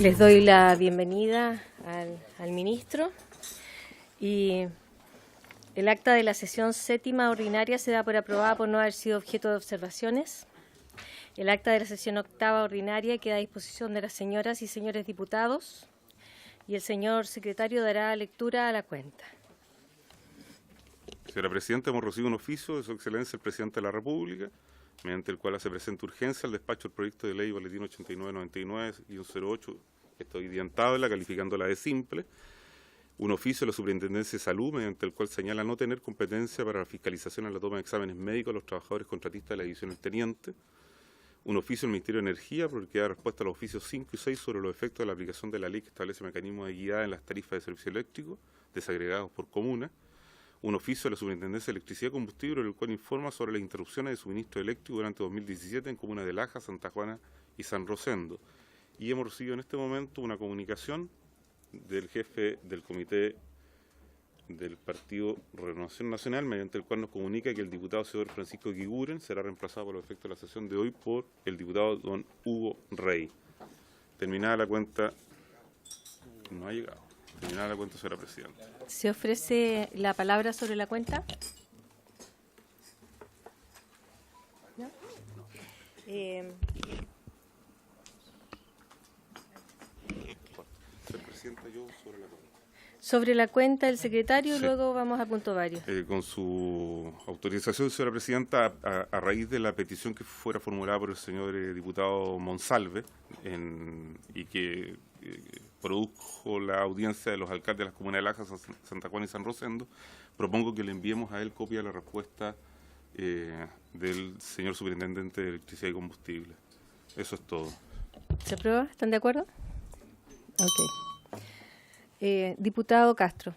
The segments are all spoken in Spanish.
Les doy la bienvenida al ministro y el acta de la sesión séptima ordinaria se da por aprobada por no haber sido objeto de observaciones. El acta de la sesión octava ordinaria queda a disposición de las señoras y señores diputados y el señor secretario dará lectura a la cuenta. Señora Presidenta, hemos recibido un oficio de Su Excelencia el Presidente de la República, mediante el cual hace presente urgencia al despacho del proyecto de ley boletín 8999-08, que está hoy día en tabla, calificándola de simple. Un oficio de la Superintendencia de Salud, mediante el cual señala no tener competencia para la fiscalización en la toma de exámenes médicos a los trabajadores contratistas de la división del teniente. Un oficio del Ministerio de Energía, porque da respuesta a los oficios 5 y 6 sobre los efectos de la aplicación de la ley que establece mecanismos de equidad en las tarifas de servicio eléctrico, desagregados por comuna. Un oficio de la Superintendencia de Electricidad y Combustible, en el cual informa sobre las interrupciones de suministro eléctrico durante 2017 en comunas de Laja, Santa Juana y San Rosendo. Y hemos recibido en este momento una comunicación del jefe del comité del Partido Renovación Nacional, mediante el cual nos comunica que el diputado señor Francisco Guiguren será reemplazado por los efectos de la sesión de hoy por el diputado don Hugo Rey. Terminada la cuenta, no ha llegado. Terminada la cuenta, señora Presidenta. ¿Se ofrece la palabra sobre la cuenta? ¿No? Señora Presidenta, yo sobre la cuenta. Sobre la cuenta el secretario, Sí. luego vamos a punto varios. Con su autorización, señora Presidenta, a raíz de la petición que fuera formulada por el señor diputado Monsalve y que produjo la audiencia de los alcaldes de las comunas de Laja, Santa Juana y San Rosendo, propongo que le enviemos a él copia de la respuesta del señor Superintendente de Electricidad y Combustible. Eso es todo. ¿Se aprueba? ¿Están de acuerdo? Ok. Diputado Castro.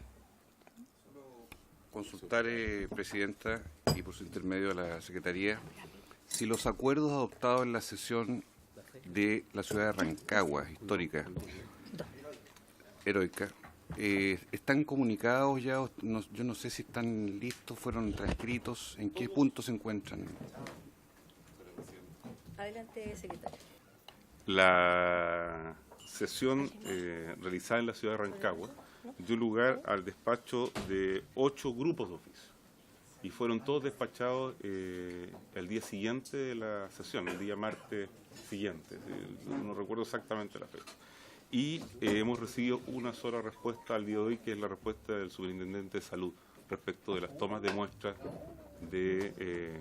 Consultar, Presidenta, y por su intermedio a la Secretaría, si los acuerdos adoptados en la sesión de la ciudad de Rancagua, histórica, heroica, están comunicados ya, yo no sé si están listos, fueron transcritos, ¿en qué punto se encuentran? Adelante, secretario. La sesión realizada en la ciudad de Rancagua dio lugar al despacho de 8 grupos de oficio y fueron todos despachados el día siguiente de la sesión, el día martes siguiente, no recuerdo exactamente la fecha. Y hemos recibido una sola respuesta al día de hoy, que es la respuesta del Superintendente de Salud respecto de las tomas de muestras de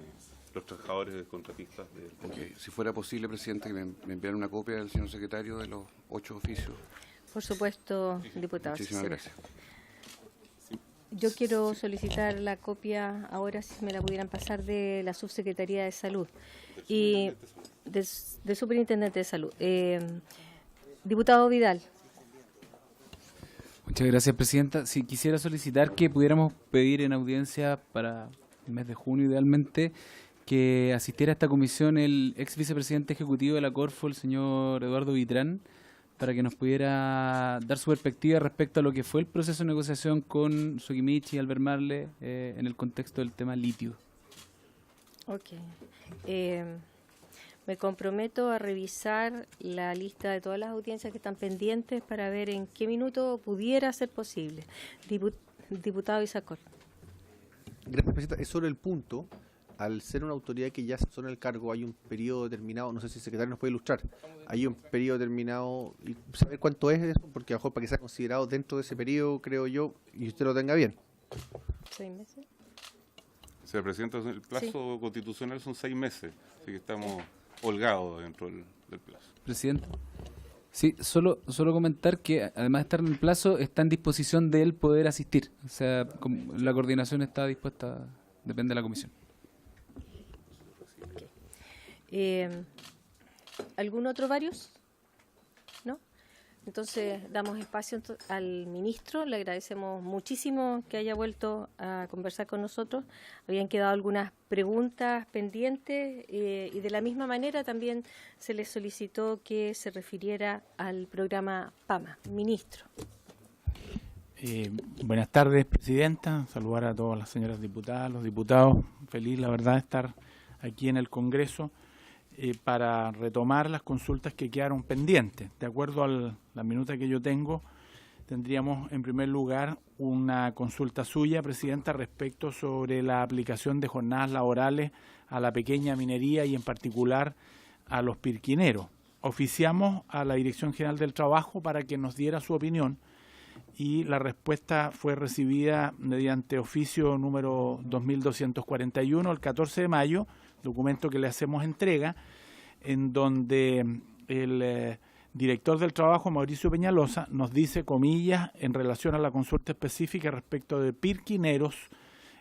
los trabajadores contratistas del Okay. Si fuera posible, Presidenta, que me enviara una copia del señor secretario de los 8 oficios. Por supuesto, diputado. Muchísimas Sí. gracias. Yo quiero solicitar la copia, ahora si me la pudieran pasar, de la Subsecretaría de Salud y del Superintendente de Salud. Diputado Vidal. Muchas gracias, Presidenta. Si quisiera solicitar que pudiéramos pedir en audiencia para el mes de junio, idealmente, que asistiera a esta comisión el ex vicepresidente ejecutivo de la Corfo, el señor Eduardo Vitrán, para que nos pudiera dar su perspectiva respecto a lo que fue el proceso de negociación con Sokimich y Albert Marle en el contexto del tema litio. Ok. Me comprometo a revisar la lista de todas las audiencias que están pendientes para ver en qué minuto pudiera ser posible. Diputado Isacor. Gracias, Presidenta. Es sobre el punto. Al ser una autoridad que ya se en el cargo, hay un periodo determinado, no sé si el secretario nos puede ilustrar, hay un periodo determinado, y saber cuánto es eso, porque a lo mejor para que sea considerado dentro de ese periodo, creo yo, y usted lo tenga bien. 6 meses. Señora Presidenta, el plazo constitucional son 6 meses, así que estamos holgados dentro del plazo. Presidente. Sí, solo comentar que además de estar en el plazo, está en disposición de él poder asistir. O sea, la coordinación está dispuesta, depende de la comisión. ¿Algún otro varios? ¿No? Entonces damos espacio al ministro. Le agradecemos muchísimo que haya vuelto a conversar con nosotros. Habían quedado algunas preguntas pendientes y de la misma manera también se le solicitó que se refiriera al programa PAMA. Ministro. Buenas tardes, Presidenta. Saludar a todas las señoras diputadas, los diputados. Feliz, la verdad, de estar aquí en el Congreso. para retomar las consultas que quedaron pendientes. De acuerdo a la minuta que yo tengo, tendríamos en primer lugar una consulta suya, Presidenta, respecto sobre la aplicación de jornadas laborales a la pequeña minería y en particular a los pirquineros. Oficiamos a la Dirección General del Trabajo para que nos diera su opinión y la respuesta fue recibida mediante oficio número 2241 el 14 de mayo, documento que le hacemos entrega, en donde el director del trabajo, Mauricio Peñalosa, nos dice, comillas, en relación a la consulta específica respecto de pirquineros,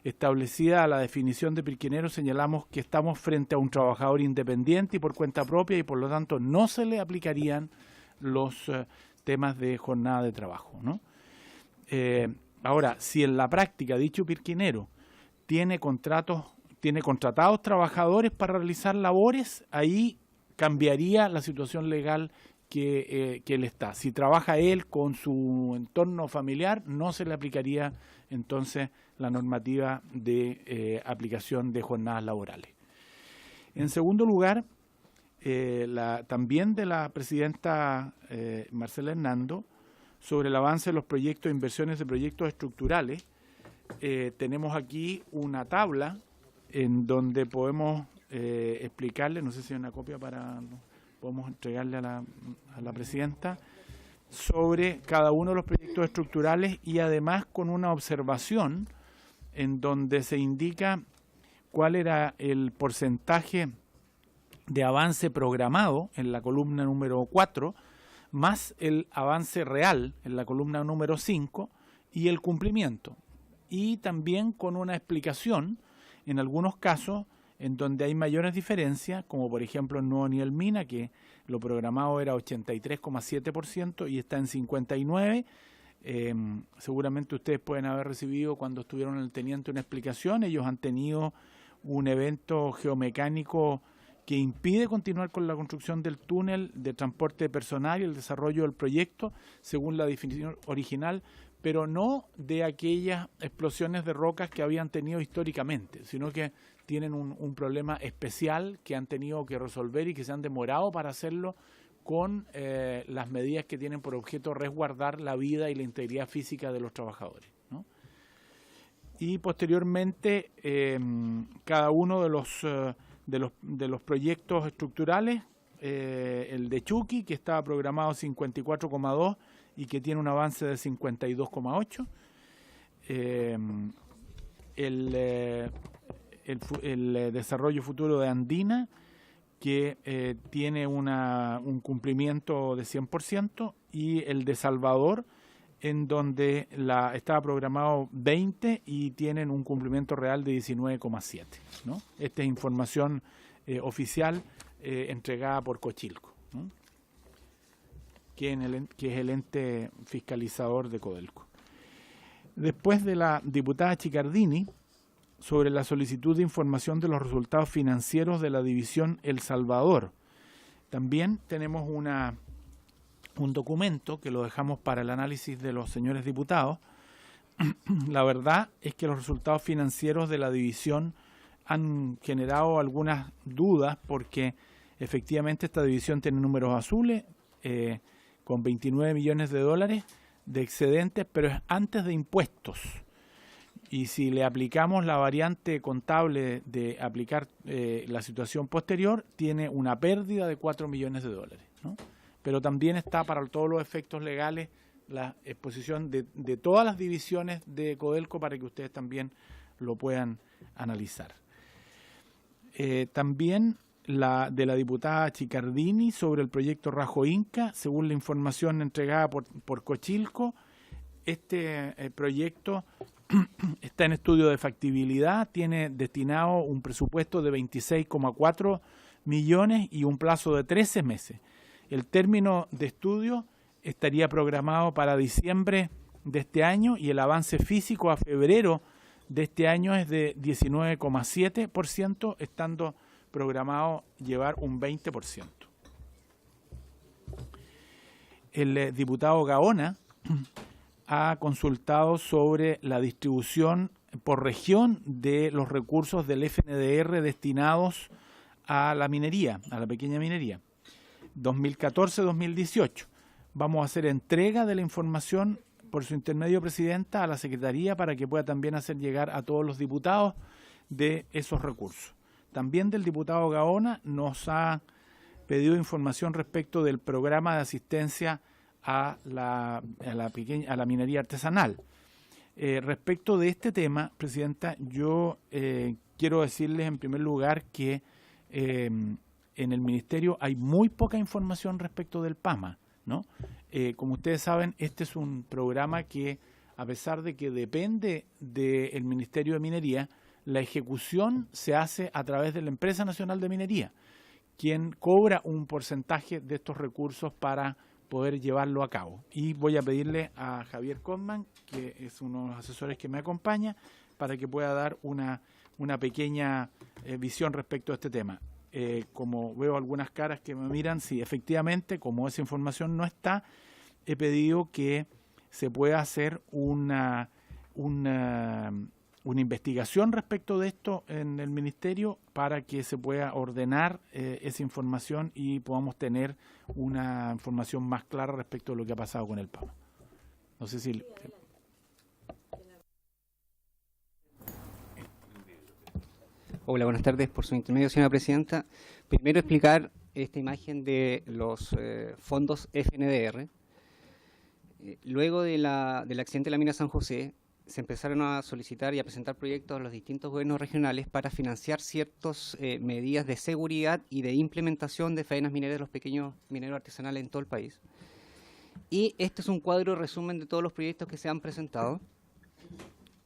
establecida la definición de pirquinero, señalamos que estamos frente a un trabajador independiente y por cuenta propia y por lo tanto no se le aplicarían los temas de jornada de trabajo, ¿no? Ahora, si en la práctica dicho pirquinero tiene contratados trabajadores para realizar labores, ahí cambiaría la situación legal que él está. Si trabaja él con su entorno familiar, no se le aplicaría entonces la normativa de aplicación de jornadas laborales. En segundo lugar, también de la presidenta Marcela Hernando, sobre el avance de los proyectos de inversiones de proyectos estructurales, tenemos aquí una tabla en donde podemos explicarle, no sé si hay una copia podemos entregarle a la presidenta, sobre cada uno de los proyectos estructurales y además con una observación en donde se indica cuál era el porcentaje de avance programado en la columna número 4, más el avance real en la columna número 5 y el cumplimiento. Y también con una explicación en algunos casos en donde hay mayores diferencias, como por ejemplo en Nuevo Nivel Mina, que lo programado era 83,7% y está en 59%. Seguramente ustedes pueden haber recibido cuando estuvieron en el Teniente una explicación. Ellos han tenido un evento geomecánico que impide continuar con la construcción del túnel de transporte de personal y el desarrollo del proyecto, según la definición original, pero no de aquellas explosiones de rocas que habían tenido históricamente, sino que tienen un problema especial que han tenido que resolver y que se han demorado para hacerlo con las medidas que tienen por objeto resguardar la vida y la integridad física de los trabajadores, ¿no? Y posteriormente cada uno de los proyectos estructurales, el de Chuqui, que estaba programado 54,2 y que tiene un avance de 52,8, el desarrollo futuro de Andina, que tiene un cumplimiento de 100%, y el de Salvador, en donde estaba programado 20 y tienen un cumplimiento real de 19,7, ¿no? Esta es información oficial entregada por Cochilco, ¿no? que es el ente fiscalizador de Codelco. Después de la diputada Chicardini, sobre la solicitud de información de los resultados financieros de la división El Salvador. También tenemos un documento que lo dejamos para el análisis de los señores diputados. La verdad es que los resultados financieros de la división han generado algunas dudas porque efectivamente esta división tiene números azules con 29 millones de dólares de excedentes, pero es antes de impuestos. Y si le aplicamos la variante contable de aplicar la situación posterior, tiene una pérdida de 4 millones de dólares, ¿no? Pero también está para todos los efectos legales la exposición de todas las divisiones de Codelco para que ustedes también lo puedan analizar. También de la diputada Chicardini sobre el proyecto Rajo Inca, según la información entregada por Cochilco, este proyecto está en estudio de factibilidad, tiene destinado un presupuesto de 26,4 millones y un plazo de 13 meses. El término de estudio estaría programado para diciembre de este año y el avance físico a febrero de este año es de 19,7%, estando programado llevar un 20%. El diputado Gaona ha consultado sobre la distribución por región de los recursos del FNDR destinados a la minería, a la pequeña minería. 2014-2018. Vamos a hacer entrega de la información por su intermedio, Presidenta, a la Secretaría para que pueda también hacer llegar a todos los diputados de esos recursos. También del diputado Gaona nos ha pedido información respecto del programa de asistencia a la minería artesanal. Respecto de este tema, Presidenta, yo quiero decirles en primer lugar que en el Ministerio hay muy poca información respecto del PAMA, ¿no? Como ustedes saben, este es un programa que, a pesar de que depende del Ministerio de Minería, la ejecución se hace a través de la Empresa Nacional de Minería, quien cobra un porcentaje de estos recursos para poder llevarlo a cabo. Y voy a pedirle a Javier Cosman, que es uno de los asesores que me acompaña, para que pueda dar una pequeña visión respecto a este tema. Como veo algunas caras que me miran, sí, efectivamente, como esa información no está, he pedido que se pueda hacer una investigación respecto de esto en el Ministerio para que se pueda ordenar esa información y podamos tener una información más clara respecto de lo que ha pasado con el PAMA. No sé si... Hola, buenas tardes. Por su intermedio, señora Presidenta. Primero explicar esta imagen de los fondos FNDR. Luego del accidente de la mina San José, se empezaron a solicitar y a presentar proyectos a los distintos gobiernos regionales para financiar ciertas medidas de seguridad y de implementación de faenas mineras de los pequeños mineros artesanales en todo el país. Y este es un cuadro resumen de todos los proyectos que se han presentado.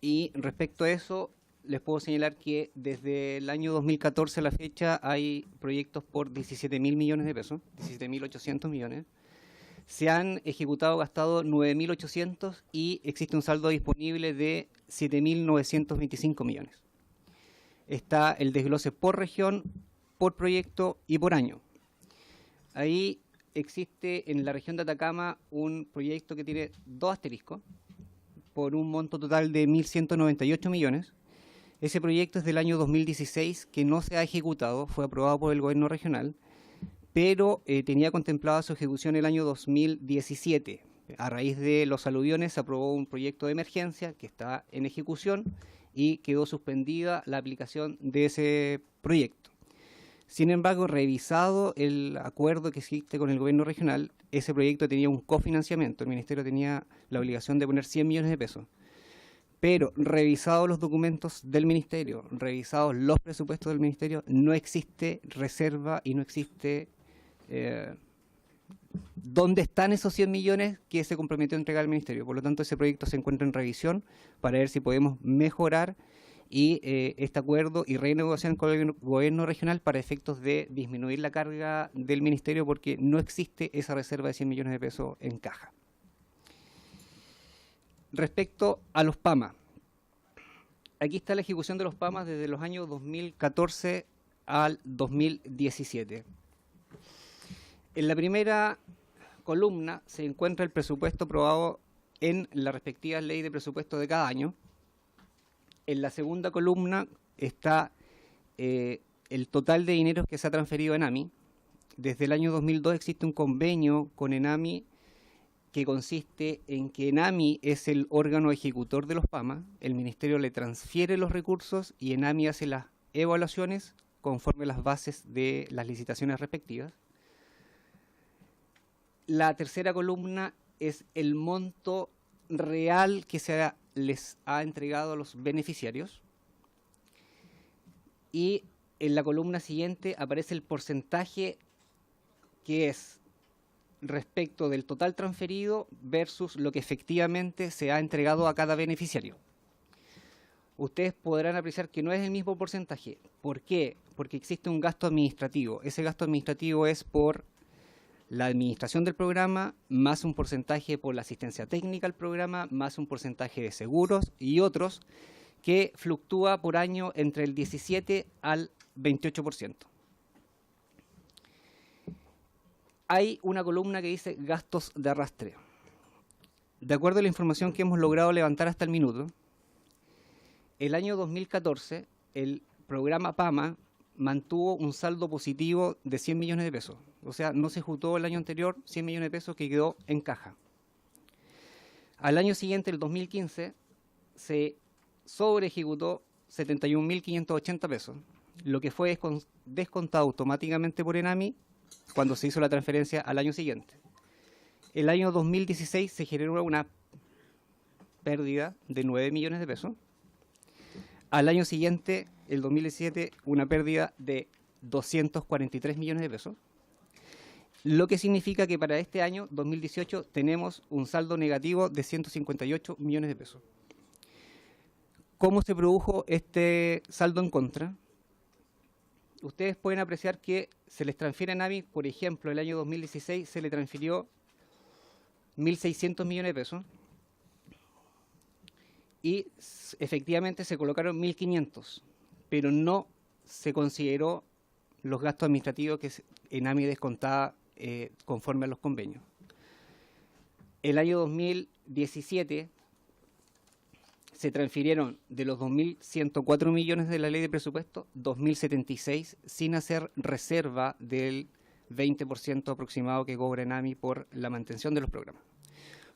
Y respecto a eso, les puedo señalar que desde el año 2014 a la fecha hay proyectos por 17.000 millones de pesos, 17.800 millones. Se han ejecutado, gastado 9.800 y existe un saldo disponible de 7.925 millones. Está el desglose por región, por proyecto y por año. Ahí existe en la región de Atacama un proyecto que tiene 2 asteriscos por un monto total de 1.198 millones. Ese proyecto es del año 2016 que no se ha ejecutado, fue aprobado por el gobierno regional, pero tenía contemplada su ejecución el año 2017. A raíz de los aluviones se aprobó un proyecto de emergencia que está en ejecución y quedó suspendida la aplicación de ese proyecto. Sin embargo, revisado el acuerdo que existe con el gobierno regional, ese proyecto tenía un cofinanciamiento, el Ministerio tenía la obligación de poner 100 millones de pesos. Pero revisados los documentos del Ministerio, revisados los presupuestos del Ministerio, no existe reserva y no existe dónde están esos 100 millones que se comprometió a entregar al Ministerio. Por lo tanto, ese proyecto se encuentra en revisión para ver si podemos mejorar y este acuerdo y renegociar con el gobierno regional para efectos de disminuir la carga del Ministerio porque no existe esa reserva de 100 millones de pesos en caja. Respecto a los PAMA, aquí está la ejecución de los PAMA desde los años 2014 al 2017. En la primera columna se encuentra el presupuesto aprobado en la respectiva ley de presupuesto de cada año. En la segunda columna está el total de dinero que se ha transferido a ENAMI. Desde el año 2002 existe un convenio con ENAMI que consiste en que ENAMI es el órgano ejecutor de los PAMA, el Ministerio le transfiere los recursos y ENAMI hace las evaluaciones conforme a las bases de las licitaciones respectivas. La tercera columna es el monto real que les ha entregado a los beneficiarios. Y en la columna siguiente aparece el porcentaje que es respecto del total transferido versus lo que efectivamente se ha entregado a cada beneficiario. Ustedes podrán apreciar que no es el mismo porcentaje. ¿Por qué? Porque existe un gasto administrativo. Ese gasto administrativo es por la administración del programa, más un porcentaje por la asistencia técnica al programa, más un porcentaje de seguros y otros que fluctúa por año entre el 17 al 28%. Hay una columna que dice gastos de arrastre. De acuerdo a la información que hemos logrado levantar hasta el minuto, el año 2014, el programa PAMA mantuvo un saldo positivo de 100 millones de pesos. O sea, no se ejecutó el año anterior 100 millones de pesos que quedó en caja. Al año siguiente, el 2015, se sobreejecutó 71.580 pesos, lo que fue descontado automáticamente por ENAMI cuando se hizo la transferencia al año siguiente. El año 2016 se generó una pérdida de 9 millones de pesos. Al año siguiente, el 2017, una pérdida de 243 millones de pesos. Lo que significa que para este año, 2018, tenemos un saldo negativo de 158 millones de pesos. ¿Cómo se produjo este saldo en contra? Ustedes pueden apreciar que se les transfiere a ENAMI, por ejemplo, el año 2016 se le transfirió 1.600 millones de pesos y efectivamente se colocaron 1.500, pero no se consideró los gastos administrativos que ENAMI descontaba conforme a los convenios. El año 2017 se transfirieron de los 2.104 millones de la ley de presupuesto, 2.076 sin hacer reserva del 20% aproximado que cobra ENAMI por la mantención de los programas.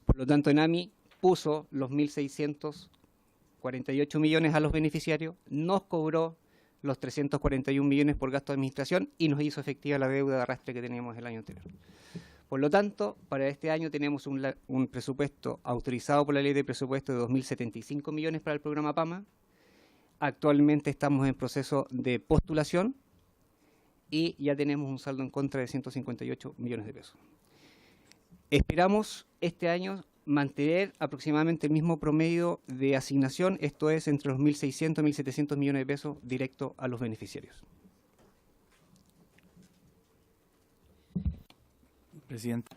Por lo tanto, ENAMI puso los 1.648 millones a los beneficiarios, nos cobró los 341 millones por gasto de administración y nos hizo efectiva la deuda de arrastre que teníamos el año anterior. Por lo tanto, para este año tenemos un presupuesto autorizado por la ley de presupuesto de 2.075 millones para el programa PAMA. Actualmente estamos en proceso de postulación y ya tenemos un saldo en contra de 158 millones de pesos. Esperamos este año mantener aproximadamente el mismo promedio de asignación, esto es entre los 1.600 y 1.700 millones de pesos directo a los beneficiarios. Presidente.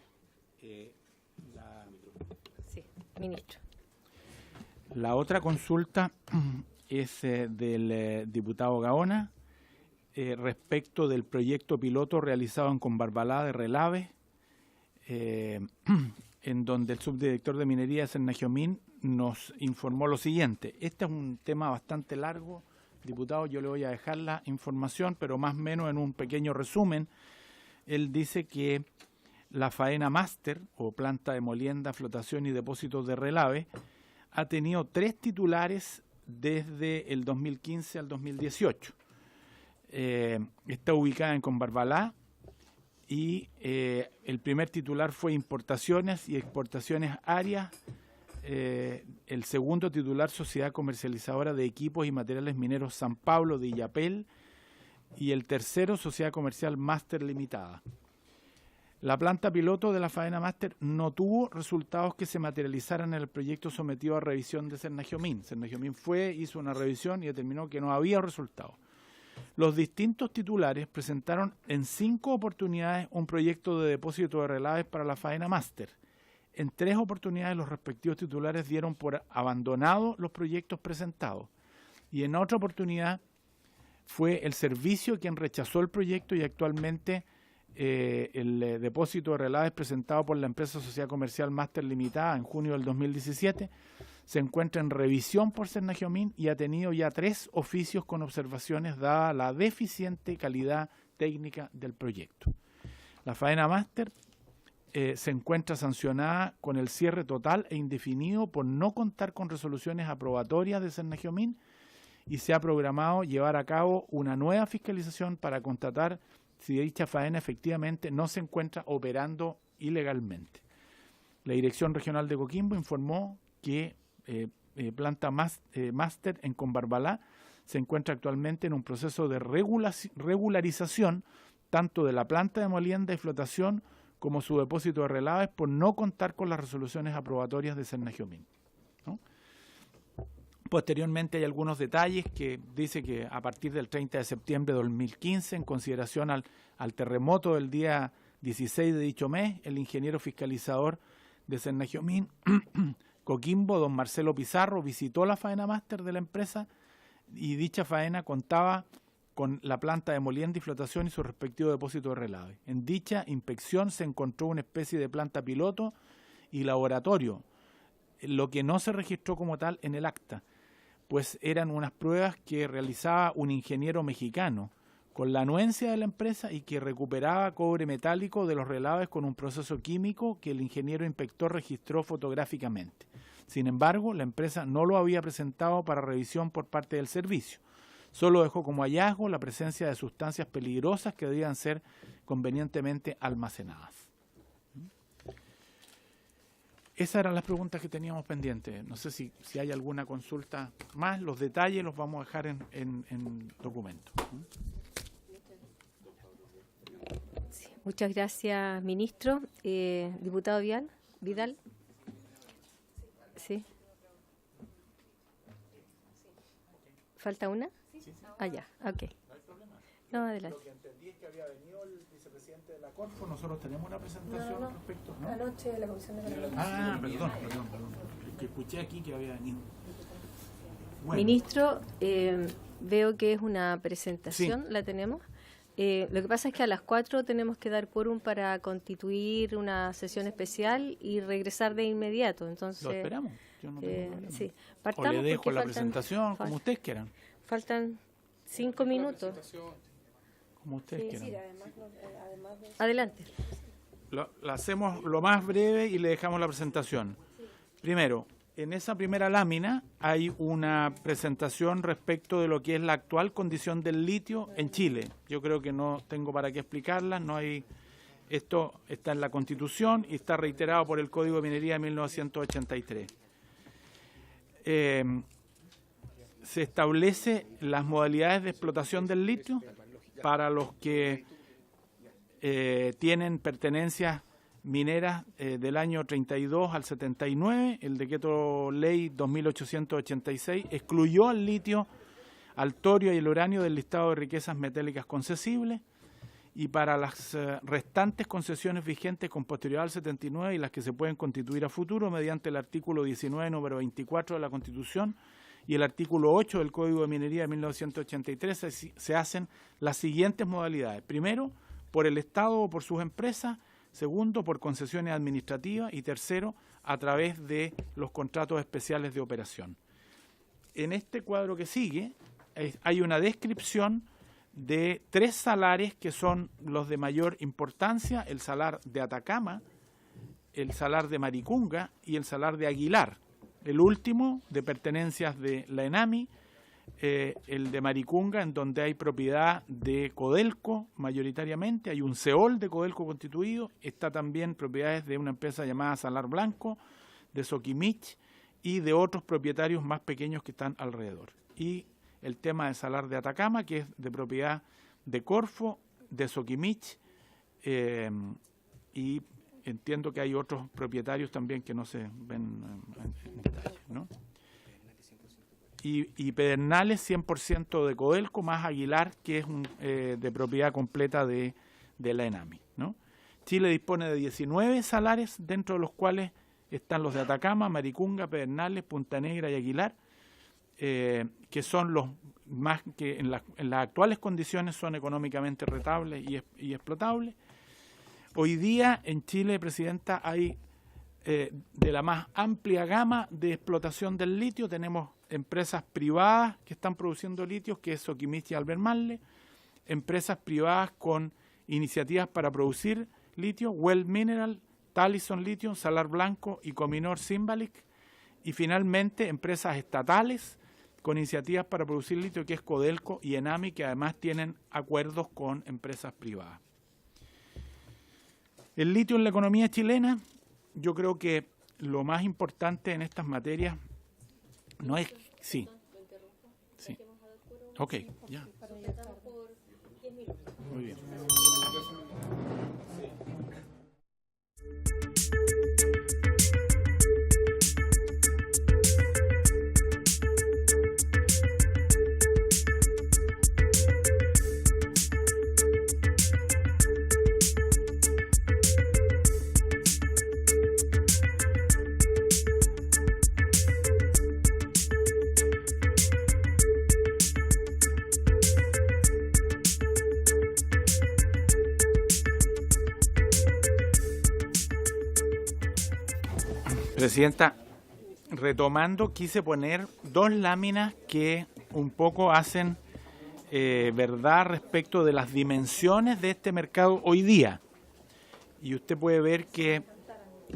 Sí, ministro. La otra consulta es del diputado Gaona respecto del proyecto piloto realizado en Combarbalá de Relave, en donde el subdirector de minería de Cernagiomín nos informó lo siguiente. Este es un tema bastante largo, diputado, yo le voy a dejar la información, pero más o menos en un pequeño resumen. Él dice que la faena máster, o planta de molienda, flotación y depósitos de relave, ha tenido 3 titulares desde el 2015 al 2018. Está ubicada en Combarbalá y el primer titular fue importaciones y exportaciones áreas. El segundo titular, Sociedad Comercializadora de Equipos y Materiales Mineros San Pablo de Illapel. Y el tercero, Sociedad Comercial Máster Limitada. La planta piloto de la faena máster no tuvo resultados que se materializaran en el proyecto sometido a revisión de Cernagiomín. Cernagiomín hizo una revisión y determinó que no había resultados. Los distintos titulares presentaron en 5 oportunidades un proyecto de depósito de relaves para la faena máster. En 3 oportunidades los respectivos titulares dieron por abandonados los proyectos presentados. Y en otra oportunidad fue el servicio quien rechazó el proyecto y actualmente el depósito de relaves presentado por la empresa Sociedad Comercial Máster Limitada en junio del 2017 se encuentra en revisión por Cernagiomín y ha tenido ya 3 oficios con observaciones dada la deficiente calidad técnica del proyecto. La faena máster se encuentra sancionada con el cierre total e indefinido por no contar con resoluciones aprobatorias de Cernagiomín y se ha programado llevar a cabo una nueva fiscalización para constatar si dicha faena efectivamente no se encuentra operando ilegalmente. La Dirección Regional de Coquimbo informó que planta máster en Combarbalá se encuentra actualmente en un proceso de regularización tanto de la planta de molienda y flotación como su depósito de relaves por no contar con las resoluciones aprobatorias de Cernagiomín, ¿no? Posteriormente hay algunos detalles que dice que a partir del 30 de septiembre de 2015, en consideración al terremoto del día 16 de dicho mes, el ingeniero fiscalizador de Cernagiomín, Coquimbo, don Marcelo Pizarro, visitó la faena máster de la empresa y dicha faena contaba con la planta de molienda y flotación y su respectivo depósito de relave. En dicha inspección se encontró una especie de planta piloto y laboratorio, lo que no se registró como tal en el acta, pues eran unas pruebas que realizaba un ingeniero mexicano con la anuencia de la empresa y que recuperaba cobre metálico de los relaves con un proceso químico que el ingeniero inspector registró fotográficamente. Sin embargo, la empresa no lo había presentado para revisión por parte del servicio. Solo dejó como hallazgo la presencia de sustancias peligrosas que debían ser convenientemente almacenadas. Esas eran las preguntas que teníamos pendientes. No sé si hay alguna consulta más. Los detalles los vamos a dejar en documento. Sí, muchas gracias, ministro. Diputado Vidal. Sí. ¿Falta una? Ah, ya, ok. No, adelante. Lo que entendí es que había venido el vicepresidente de la Corfo. Nosotros tenemos una presentación respecto, ¿no? Anoche de la Comisión de Perdón. Que escuché aquí que había venido. Bueno. Ministro, veo que es una presentación, la tenemos. Lo que pasa es que a las 4 tenemos que dar quórum para constituir una sesión especial y regresar de inmediato. Entonces, ¿lo esperamos? Yo no tengo problema. sí. O Partamos le dejo porque la presentación, como ustedes quieran. Faltan 5 minutos. Como ustedes quieran. Adelante. La hacemos lo más breve y le dejamos la presentación. Primero, en esa primera lámina hay una presentación respecto de lo que es la actual condición del litio en Chile. Yo creo que no tengo para qué explicarla, no hay. Esto está en la Constitución y está reiterado por el Código de Minería de 1983. Se establece las modalidades de explotación del litio para los que tienen pertenencias mineras del año 32 al 79. El decreto ley 2886 excluyó al litio, al torio y el uranio del listado de riquezas metálicas concesibles, y para las restantes concesiones vigentes con posterioridad al 79 y las que se pueden constituir a futuro mediante el artículo 19, número 24 de la Constitución y el artículo 8 del Código de Minería de 1983, se hacen las siguientes modalidades. Primero, por el Estado o por sus empresas. Segundo, por concesiones administrativas. Y tercero, a través de los contratos especiales de operación. En este cuadro que sigue hay una descripción de 3 salares que son los de mayor importancia: el salar de Atacama, el salar de Maricunga y el salar de Aguilar. El último de pertenencias de la ENAMI, el de Maricunga, en donde hay propiedad de Codelco mayoritariamente, hay un CEOL de Codelco constituido, está también propiedades de una empresa llamada Salar Blanco, de Soquimich y de otros propietarios más pequeños que están alrededor. Y el tema del salar de Atacama, que es de propiedad de Corfo, de Soquimich, y entiendo que hay otros propietarios también que no se ven en detalle, ¿no? Y Pedernales 100% de Codelco, más Aguilar, que es de propiedad completa de la ENAMI, ¿no? Chile dispone de 19 salares, dentro de los cuales están los de Atacama, Maricunga, Pedernales, Punta Negra y Aguilar, que son los más que en las actuales condiciones son económicamente rentables y explotables. Hoy día en Chile, Presidenta, hay de la más amplia gama de explotación del litio. Tenemos empresas privadas que están produciendo litios, que es Soquimich y Albemarle, empresas privadas con iniciativas para producir litio, Well Mineral, Talison Lithium, Salar Blanco y Cominor Simbalic, y finalmente empresas estatales con iniciativas para producir litio, que es Codelco y ENAMI, que además tienen acuerdos con empresas privadas. El litio en la economía chilena, yo creo que lo más importante en estas materias no es... Sí. Sí. Ok, ya. Muy bien. Presidenta, retomando, quise poner 2 láminas que un poco hacen verdad respecto de las dimensiones de este mercado hoy día. Y usted puede ver que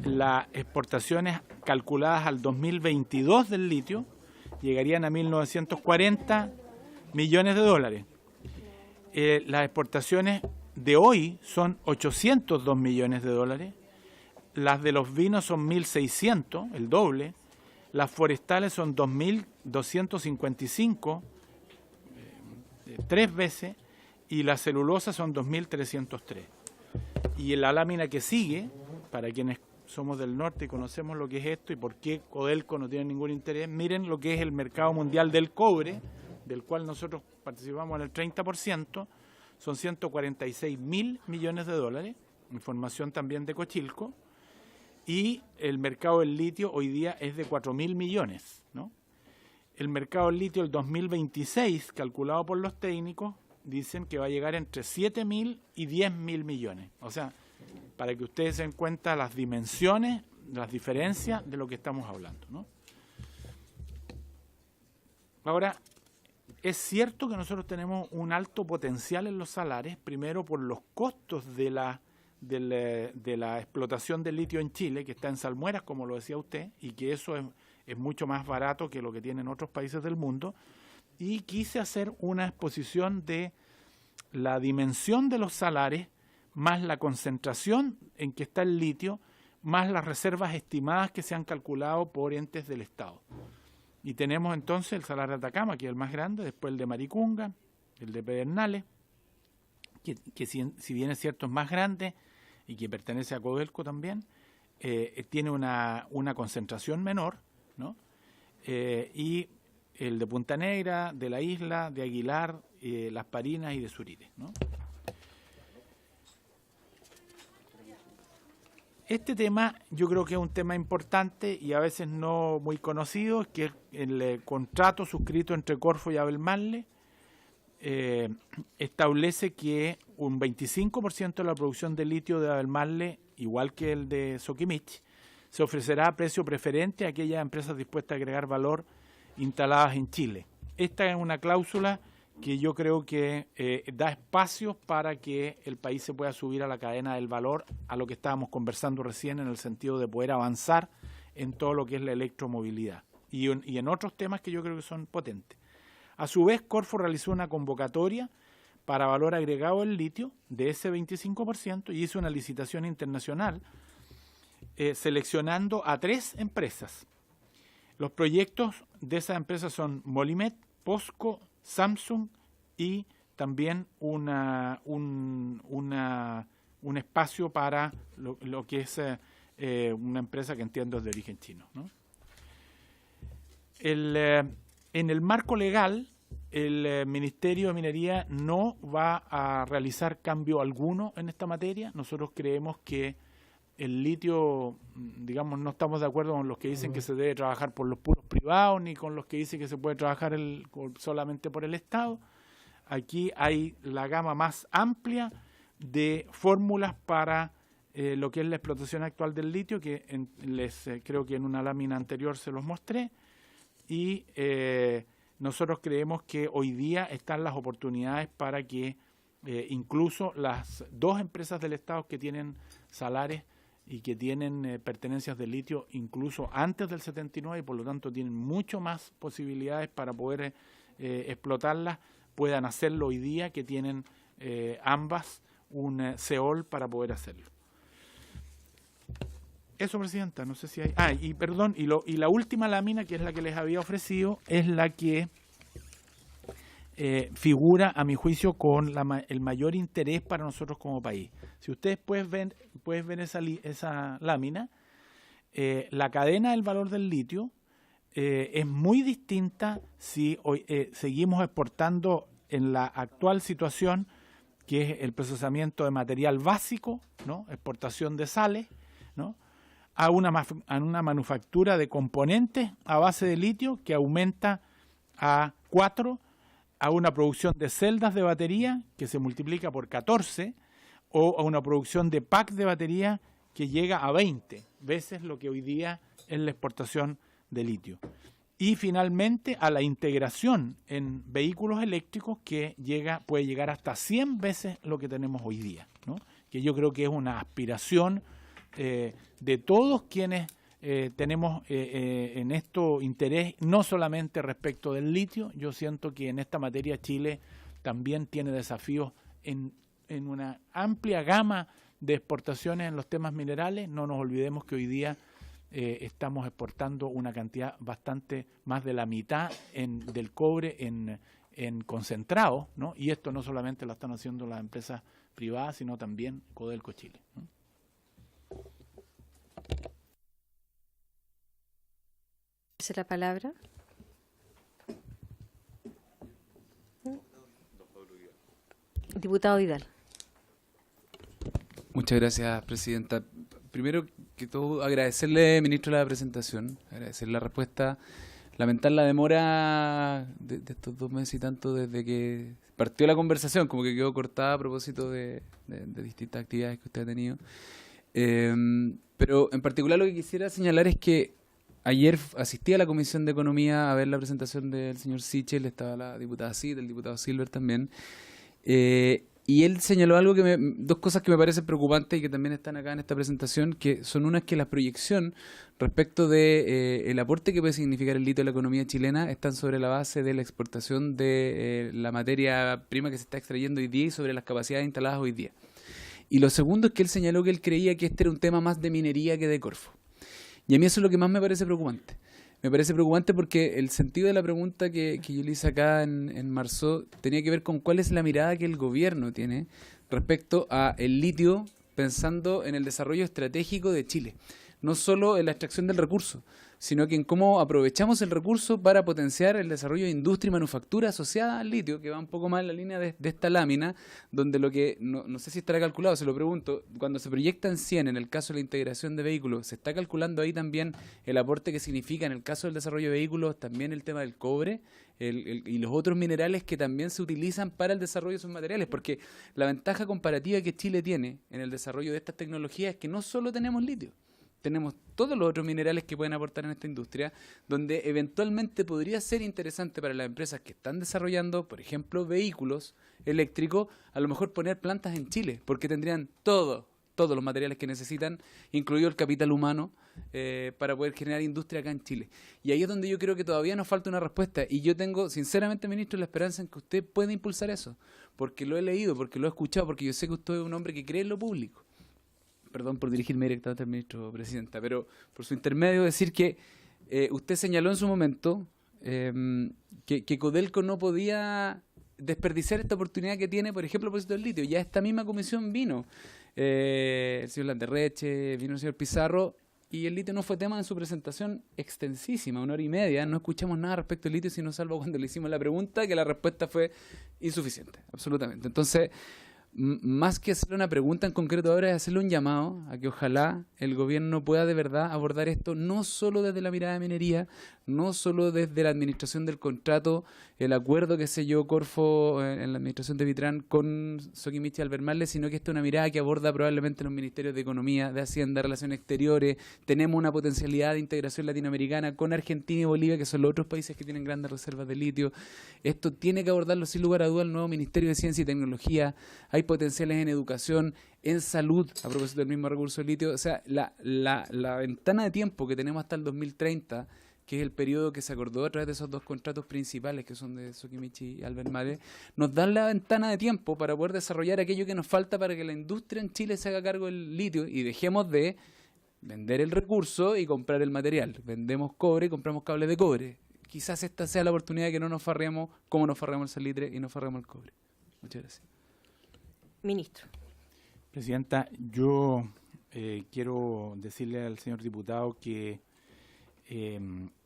las exportaciones calculadas al 2022 del litio llegarían a 1.940 millones de dólares. Las exportaciones de hoy son 802 millones de dólares. Las de los vinos son 1.600, el doble. Las forestales son 2.255, 3 veces. Y la celulosa son 2.303. Y en la lámina que sigue, para quienes somos del norte y conocemos lo que es esto y por qué Codelco no tiene ningún interés, miren lo que es el mercado mundial del cobre, del cual nosotros participamos en el 30%, son 146.000 millones de dólares, información también de Cochilco, y el mercado del litio hoy día es de 4.000 millones, ¿no? El mercado del litio el 2026, calculado por los técnicos, dicen que va a llegar entre 7.000 y 10.000 millones. O sea, para que ustedes se den cuenta las dimensiones, las diferencias de lo que estamos hablando, ¿no? Ahora, es cierto que nosotros tenemos un alto potencial en los salares, primero por los costos de la explotación del litio en Chile, que está en salmueras, como lo decía usted, y que eso es mucho más barato que lo que tienen otros países del mundo. Y quise hacer una exposición de la dimensión de los salares, más la concentración en que está el litio, más las reservas estimadas que se han calculado por entes del Estado. Y tenemos entonces el salar de Atacama, que es el más grande, después el de Maricunga, el de Pedernales, que si bien es cierto es más grande y que pertenece a Codelco también, tiene una concentración menor, ¿no? Y el de Punta Negra, de La Isla, de Aguilar, Las Parinas y de Surire, ¿no? Este tema yo creo que es un tema importante y a veces no muy conocido, que es el contrato suscrito entre Corfo y Abel Marle. Establece que un 25% de la producción de litio de Abel Marle, igual que el de Soquimich, se ofrecerá a precio preferente a aquellas empresas dispuestas a agregar valor instaladas en Chile. Esta es una cláusula que yo creo que da espacios para que el país se pueda subir a la cadena del valor, a lo que estábamos conversando recién en el sentido de poder avanzar en todo lo que es la electromovilidad y en otros temas que yo creo que son potentes. A su vez, Corfo realizó una convocatoria para valor agregado del litio de ese 25% y hizo una licitación internacional seleccionando a 3 empresas. Los proyectos de esas empresas son Molimet, POSCO, Samsung y también un espacio para lo que es una empresa que entiendo es de origen chino, ¿no? En el marco legal, el Ministerio de Minería no va a realizar cambio alguno en esta materia. Nosotros creemos que el litio, digamos, no estamos de acuerdo con los que dicen que se debe trabajar por los puros privados, ni con los que dicen que se puede trabajar solamente por el Estado. Aquí hay la gama más amplia de fórmulas para lo que es la explotación actual del litio, que creo que en una lámina anterior se los mostré, y nosotros creemos que hoy día están las oportunidades para que incluso las 2 empresas del Estado que tienen salares y que tienen pertenencias de litio incluso antes del 79 y por lo tanto tienen mucho más posibilidades para poder explotarlas, puedan hacerlo hoy día, que tienen ambas un CEOL para poder hacerlo. Eso, Presidenta, no sé si hay... y la última lámina, que es la que les había ofrecido, es la que figura, a mi juicio, con el mayor interés para nosotros como país. Si ustedes pueden ver esa lámina, la cadena del valor del litio es muy distinta si hoy seguimos exportando en la actual situación, que es el procesamiento de material básico, ¿no? Exportación de sales, ¿no? A una manufactura de componentes a base de litio que aumenta a 4, a una producción de celdas de batería que se multiplica por 14, o a una producción de pack de batería que llega a 20 veces lo que hoy día es la exportación de litio. y finalmente a la integración en vehículos eléctricos que puede llegar hasta 100 veces lo que tenemos hoy día, ¿no? Que yo creo que es una aspiración de todos quienes tenemos en esto interés, no solamente respecto del litio. Yo siento que en esta materia Chile también tiene desafíos en una amplia gama de exportaciones en los temas minerales. No nos olvidemos que hoy día estamos exportando una cantidad bastante más de la mitad del cobre en concentrado, ¿no? Y esto no solamente lo están haciendo las empresas privadas, sino también Codelco Chile, ¿no? La palabra. Diputado Vidal. Muchas gracias, presidenta. Primero que todo, agradecerle, ministro, la presentación, agradecer la respuesta, lamentar la demora de estos 2 meses y tanto desde que partió la conversación, como que quedó cortada a propósito de distintas actividades que usted ha tenido. Pero en particular lo que quisiera señalar es que ayer asistí a la Comisión de Economía a ver la presentación del señor Sichel, estaba la diputada Cid, el diputado Silver también, y él señaló algo dos cosas que me parecen preocupantes y que también están acá en esta presentación, que son unas que la proyección respecto de el aporte que puede significar el litio a la economía chilena están sobre la base de la exportación de la materia prima que se está extrayendo hoy día y sobre las capacidades instaladas hoy día. Y lo segundo es que él señaló que él creía que este era un tema más de minería que de Corfo. Y a mí eso es lo que más me parece preocupante. Me parece preocupante porque el sentido de la pregunta que yo le hice acá en marzo tenía que ver con cuál es la mirada que el gobierno tiene respecto a el litio pensando en el desarrollo estratégico de Chile. No solo en la extracción del recurso, sino que en cómo aprovechamos el recurso para potenciar el desarrollo de industria y manufactura asociada al litio, que va un poco más en la línea de esta lámina, donde lo que, no sé si estará calculado, se lo pregunto, cuando se proyecta en 100 en el caso de la integración de vehículos, ¿se está calculando ahí también el aporte que significa en el caso del desarrollo de vehículos también el tema del cobre y los otros minerales que también se utilizan para el desarrollo de esos materiales? Porque la ventaja comparativa que Chile tiene en el desarrollo de estas tecnologías es que no solo tenemos litio, tenemos todos los otros minerales que pueden aportar en esta industria, donde eventualmente podría ser interesante para las empresas que están desarrollando, por ejemplo, vehículos eléctricos, a lo mejor poner plantas en Chile, porque tendrían todos los materiales que necesitan, incluido el capital humano, para poder generar industria acá en Chile. Y ahí es donde yo creo que todavía nos falta una respuesta, y yo tengo, sinceramente, ministro, la esperanza en que usted pueda impulsar eso, porque lo he leído, porque lo he escuchado, porque yo sé que usted es un hombre que cree en lo público. Perdón por dirigirme directamente al ministro, presidenta, pero por su intermedio decir que usted señaló en su momento que Codelco no podía desperdiciar esta oportunidad que tiene, por ejemplo, por el litio. Ya esta misma comisión vino el señor Landerreche, vino el señor Pizarro, y el litio no fue tema en su presentación extensísima, 1 hora y media. No escuchamos nada respecto al litio, sino salvo cuando le hicimos la pregunta, que la respuesta fue insuficiente, absolutamente. Entonces, más que hacerle una pregunta en concreto ahora, es hacerle un llamado a que ojalá el gobierno pueda de verdad abordar esto no solo desde la mirada de minería, no solo desde la administración del contrato, el acuerdo que selló Corfo en la administración de Vitrán con Sokimichi y Albemarle, sino que esta es una mirada que aborda probablemente los ministerios de Economía, de Hacienda, Relaciones Exteriores. Tenemos una potencialidad de integración latinoamericana con Argentina y Bolivia, que son los otros países que tienen grandes reservas de litio. Esto tiene que abordarlo sin lugar a duda el nuevo Ministerio de Ciencia y Tecnología. Hay potenciales en educación, en salud, a propósito del mismo recurso del litio. O sea, la ventana de tiempo que tenemos hasta el 2030, que es el periodo que se acordó a través de esos 2 contratos principales, que son de Sokimichi y Albemarle, nos dan la ventana de tiempo para poder desarrollar aquello que nos falta para que la industria en Chile se haga cargo del litio y dejemos de vender el recurso y comprar el material. Vendemos cobre y compramos cables de cobre. Quizás esta sea la oportunidad de que no nos farreemos como nos farreamos el salitre y nos farreamos el cobre. Muchas gracias. Ministro. Presidenta, yo quiero decirle al señor diputado que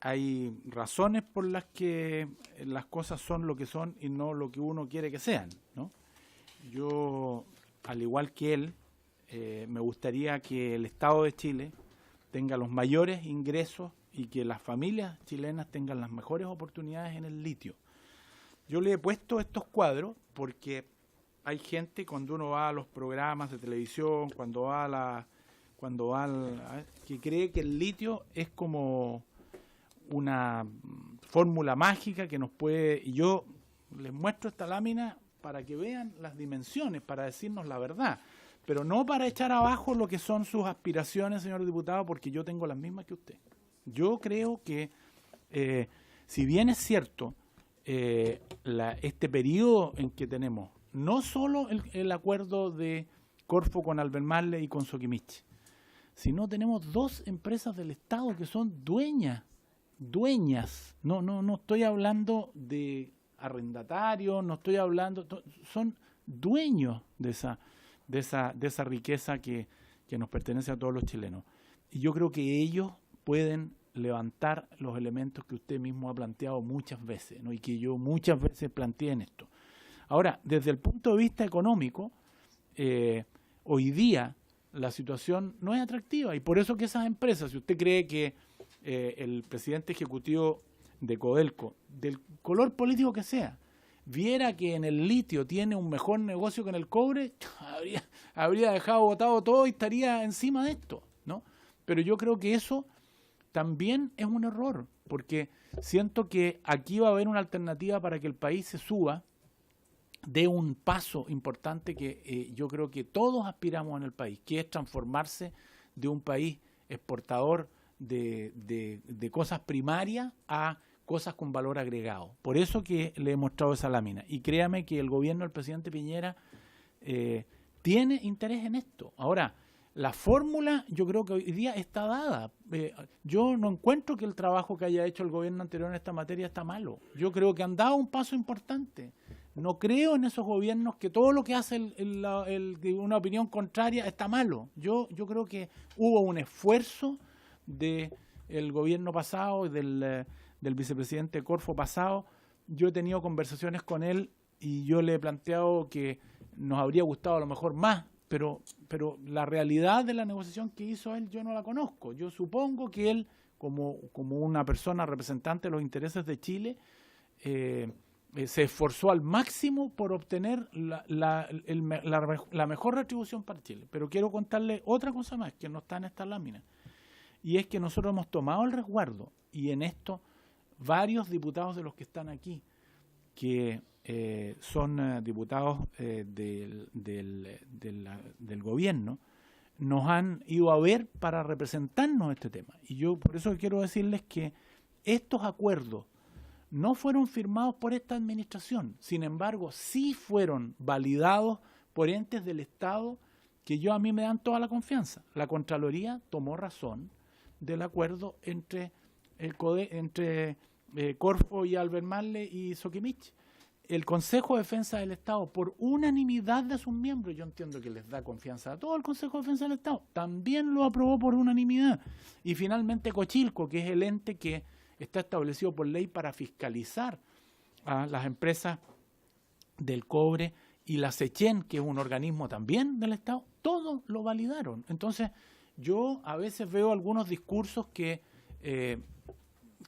hay razones por las que las cosas son lo que son y no lo que uno quiere que sean, ¿no? Yo, al igual que él, me gustaría que el Estado de Chile tenga los mayores ingresos y que las familias chilenas tengan las mejores oportunidades en el litio. Yo le he puesto estos cuadros porque hay gente, cuando uno va a los programas de televisión, cuando va que cree que el litio es como una fórmula mágica que nos puede, y yo les muestro esta lámina para que vean las dimensiones, para decirnos la verdad, pero no para echar abajo lo que son sus aspiraciones, señor diputado, porque yo tengo las mismas que usted. Yo creo que, si bien es cierto, este periodo en que tenemos, no solo el acuerdo de Corfo con Albemarle y con Soquimich, sino tenemos dos empresas del Estado que son dueñas, no estoy hablando de arrendatarios, no estoy hablando, son dueños de esa riqueza que nos pertenece a todos los chilenos. Y yo creo que ellos pueden levantar los elementos que usted mismo ha planteado muchas veces, ¿no? Y que yo muchas veces planteé en esto. Ahora, desde el punto de vista económico, hoy día la situación no es atractiva, y por eso que esas empresas, si usted cree que el presidente ejecutivo de Codelco, del color político que sea, viera que en el litio tiene un mejor negocio que en el cobre, habría dejado botado todo y estaría encima de esto, ¿no? Pero yo creo que eso también es un error, porque siento que aquí va a haber una alternativa para que el país se suba de un paso importante que yo creo que todos aspiramos en el país, que es transformarse de un país exportador de cosas primarias a cosas con valor agregado. Por eso que le he mostrado esa lámina. Y créame que el gobierno del presidente Piñera tiene interés en esto. Ahora, la fórmula yo creo que hoy día está dada. Yo no encuentro que el trabajo que haya hecho el gobierno anterior en esta materia está malo. Yo creo que han dado un paso importante. No creo en esos gobiernos que todo lo que hace una opinión contraria está malo. Yo creo que hubo un esfuerzo del gobierno pasado, del vicepresidente Corfo pasado. Yo he tenido conversaciones con él y yo le he planteado que nos habría gustado a lo mejor más, pero la realidad de la negociación que hizo él yo no la conozco. Yo supongo que él, como una persona representante de los intereses de Chile, se esforzó al máximo por obtener la mejor retribución para Chile. Pero quiero contarle otra cosa más que no está en esta lámina, y es que nosotros hemos tomado el resguardo, y en esto varios diputados de los que están aquí, que son diputados del gobierno, nos han ido a ver para representarnos este tema. Y yo por eso quiero decirles que estos acuerdos no fueron firmados por esta administración, sin embargo sí fueron validados por entes del Estado que a mí me dan toda la confianza. La Contraloría tomó razón del acuerdo entre Corfo y Albemarle y Soquimich. El Consejo de Defensa del Estado, por unanimidad de sus miembros, yo entiendo que les da confianza a todo el Consejo de Defensa del Estado, también lo aprobó por unanimidad. Y finalmente Cochilco, que es el ente que está establecido por ley para fiscalizar a las empresas del cobre, y la SECHEN, que es un organismo también del Estado, todos lo validaron. Entonces, yo a veces veo algunos discursos que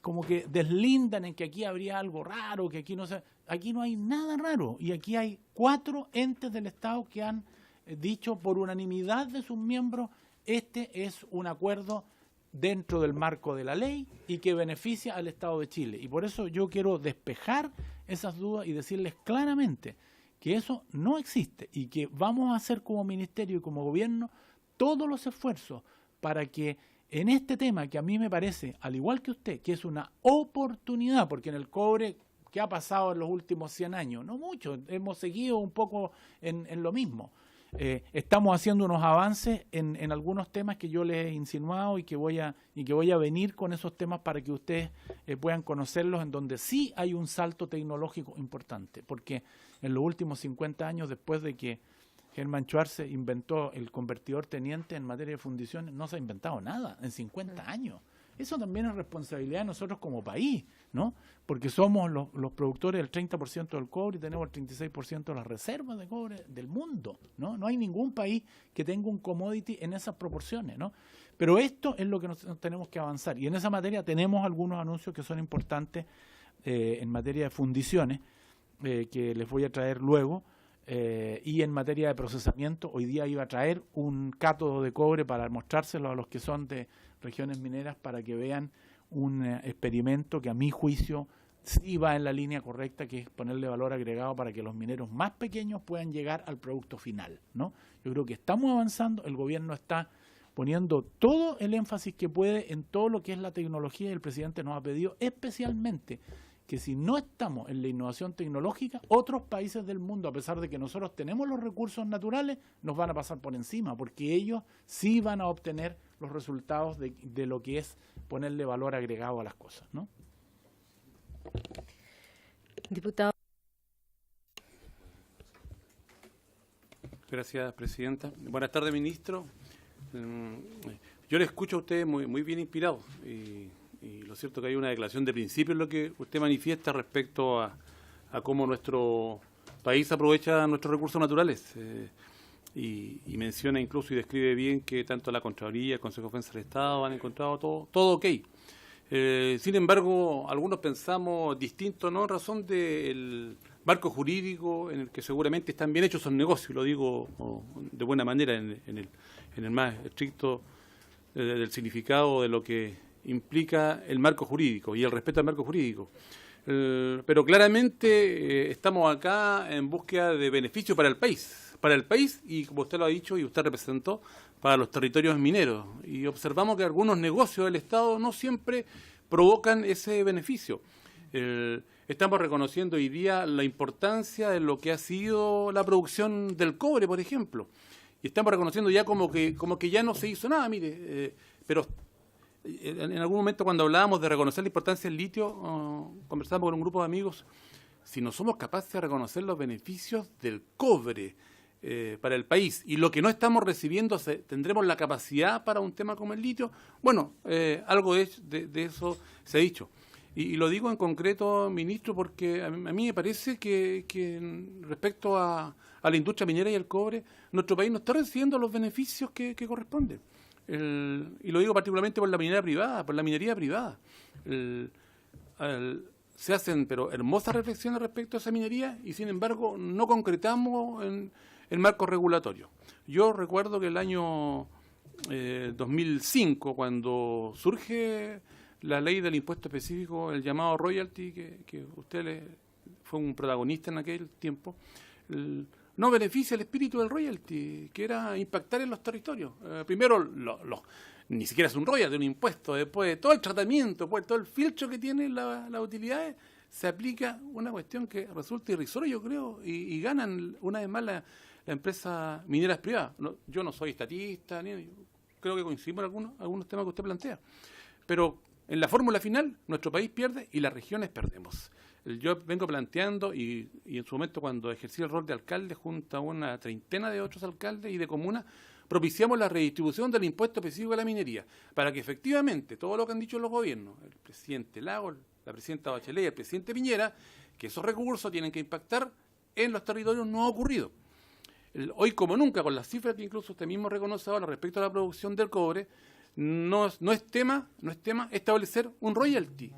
como que deslindan en que aquí habría algo raro, que aquí no sé. Aquí no hay nada raro, y aquí hay 4 entes del Estado que han dicho por unanimidad de sus miembros: este es un acuerdo dentro del marco de la ley y que beneficia al Estado de Chile. Y por eso yo quiero despejar esas dudas y decirles claramente que eso no existe, y que vamos a hacer como ministerio y como gobierno todos los esfuerzos para que en este tema, que a mí me parece, al igual que usted, que es una oportunidad, porque en el cobre, ¿qué ha pasado en los últimos 100 años? No mucho, hemos seguido un poco en lo mismo. Estamos haciendo unos avances en algunos temas que yo les he insinuado, y que voy a venir con esos temas para que ustedes puedan conocerlos, en donde sí hay un salto tecnológico importante, porque en los últimos 50 años, después de que Germán Schwarze inventó el convertidor teniente en materia de fundiciones, no se ha inventado nada en 50 años. Eso también es responsabilidad de nosotros como país, ¿no? Porque somos los productores del 30% del cobre y tenemos el 36% de las reservas de cobre del mundo, ¿no? No hay ningún país que tenga un commodity en esas proporciones, ¿no? Pero esto es lo que nosotros tenemos que avanzar. Y en esa materia tenemos algunos anuncios que son importantes en materia de fundiciones, que les voy a traer luego. Y en materia de procesamiento, hoy día iba a traer un cátodo de cobre para mostrárselo a los que son de regiones mineras, para que vean un experimento que a mi juicio sí va en la línea correcta, que es ponerle valor agregado para que los mineros más pequeños puedan llegar al producto final, ¿no? Yo creo que estamos avanzando, el gobierno está poniendo todo el énfasis que puede en todo lo que es la tecnología, y el presidente nos ha pedido especialmente que si no estamos en la innovación tecnológica, otros países del mundo, a pesar de que nosotros tenemos los recursos naturales, nos van a pasar por encima, porque ellos sí van a obtener los resultados de lo que es ponerle valor agregado a las cosas, ¿no? Diputado. Gracias, presidenta. Buenas tardes, ministro. Yo le escucho a usted muy bien inspirado y lo cierto es que hay una declaración de principio en lo que usted manifiesta respecto a cómo nuestro país aprovecha nuestros recursos naturales y menciona incluso y describe bien que tanto la Contraloría, el Consejo de Defensa del Estado han encontrado todo ok. Sin embargo, algunos pensamos distinto, ¿no? En razón del marco jurídico en el que seguramente están bien hechos esos negocios, lo digo de buena manera en el más estricto del significado de lo que implica el marco jurídico y el respeto al marco jurídico. Pero claramente estamos acá en búsqueda de beneficio para el país y, como usted lo ha dicho y usted representó, para los territorios mineros. Y observamos que algunos negocios del Estado no siempre provocan ese beneficio. Estamos reconociendo hoy día la importancia de lo que ha sido la producción del cobre, por ejemplo. Y estamos reconociendo ya como que ya no se hizo nada, mire. Pero en algún momento cuando hablábamos de reconocer la importancia del litio, conversamos con un grupo de amigos, si no somos capaces de reconocer los beneficios del cobre para el país y lo que no estamos recibiendo, ¿tendremos la capacidad para un tema como el litio? Bueno, algo de eso se ha dicho. Y lo digo en concreto, ministro, porque a mí me parece que respecto a la industria minera y el cobre, nuestro país no está recibiendo los beneficios que corresponden. Y lo digo particularmente por la minería privada, se hacen pero hermosas reflexiones respecto a esa minería y sin embargo no concretamos en el marco regulatorio. Yo recuerdo que el año 2005, cuando surge la ley del impuesto específico, el llamado royalty, que usted fue un protagonista en aquel tiempo, no beneficia el espíritu del royalty, que era impactar en los territorios. Primero, ni siquiera es un royalty, es un impuesto. Después de todo el tratamiento, después de todo el filtro que tienen las utilidades, se aplica una cuestión que resulta irrisoria, yo creo, y ganan una vez más la empresa mineras privadas. Yo no soy estatista, creo que coincidimos en algunos temas que usted plantea. Pero en la fórmula final, nuestro país pierde y las regiones perdemos. Yo vengo planteando, y en su momento cuando ejercí el rol de alcalde junto a una treintena de otros alcaldes y de comunas, propiciamos la redistribución del impuesto específico a la minería, para que efectivamente todo lo que han dicho los gobiernos, el presidente Lagos, la presidenta Bachelet y el presidente Piñera, que esos recursos tienen que impactar en los territorios, no ha ocurrido. Hoy como nunca, con las cifras que incluso usted mismo reconoce ahora respecto a la producción del cobre, no es tema establecer un royalty,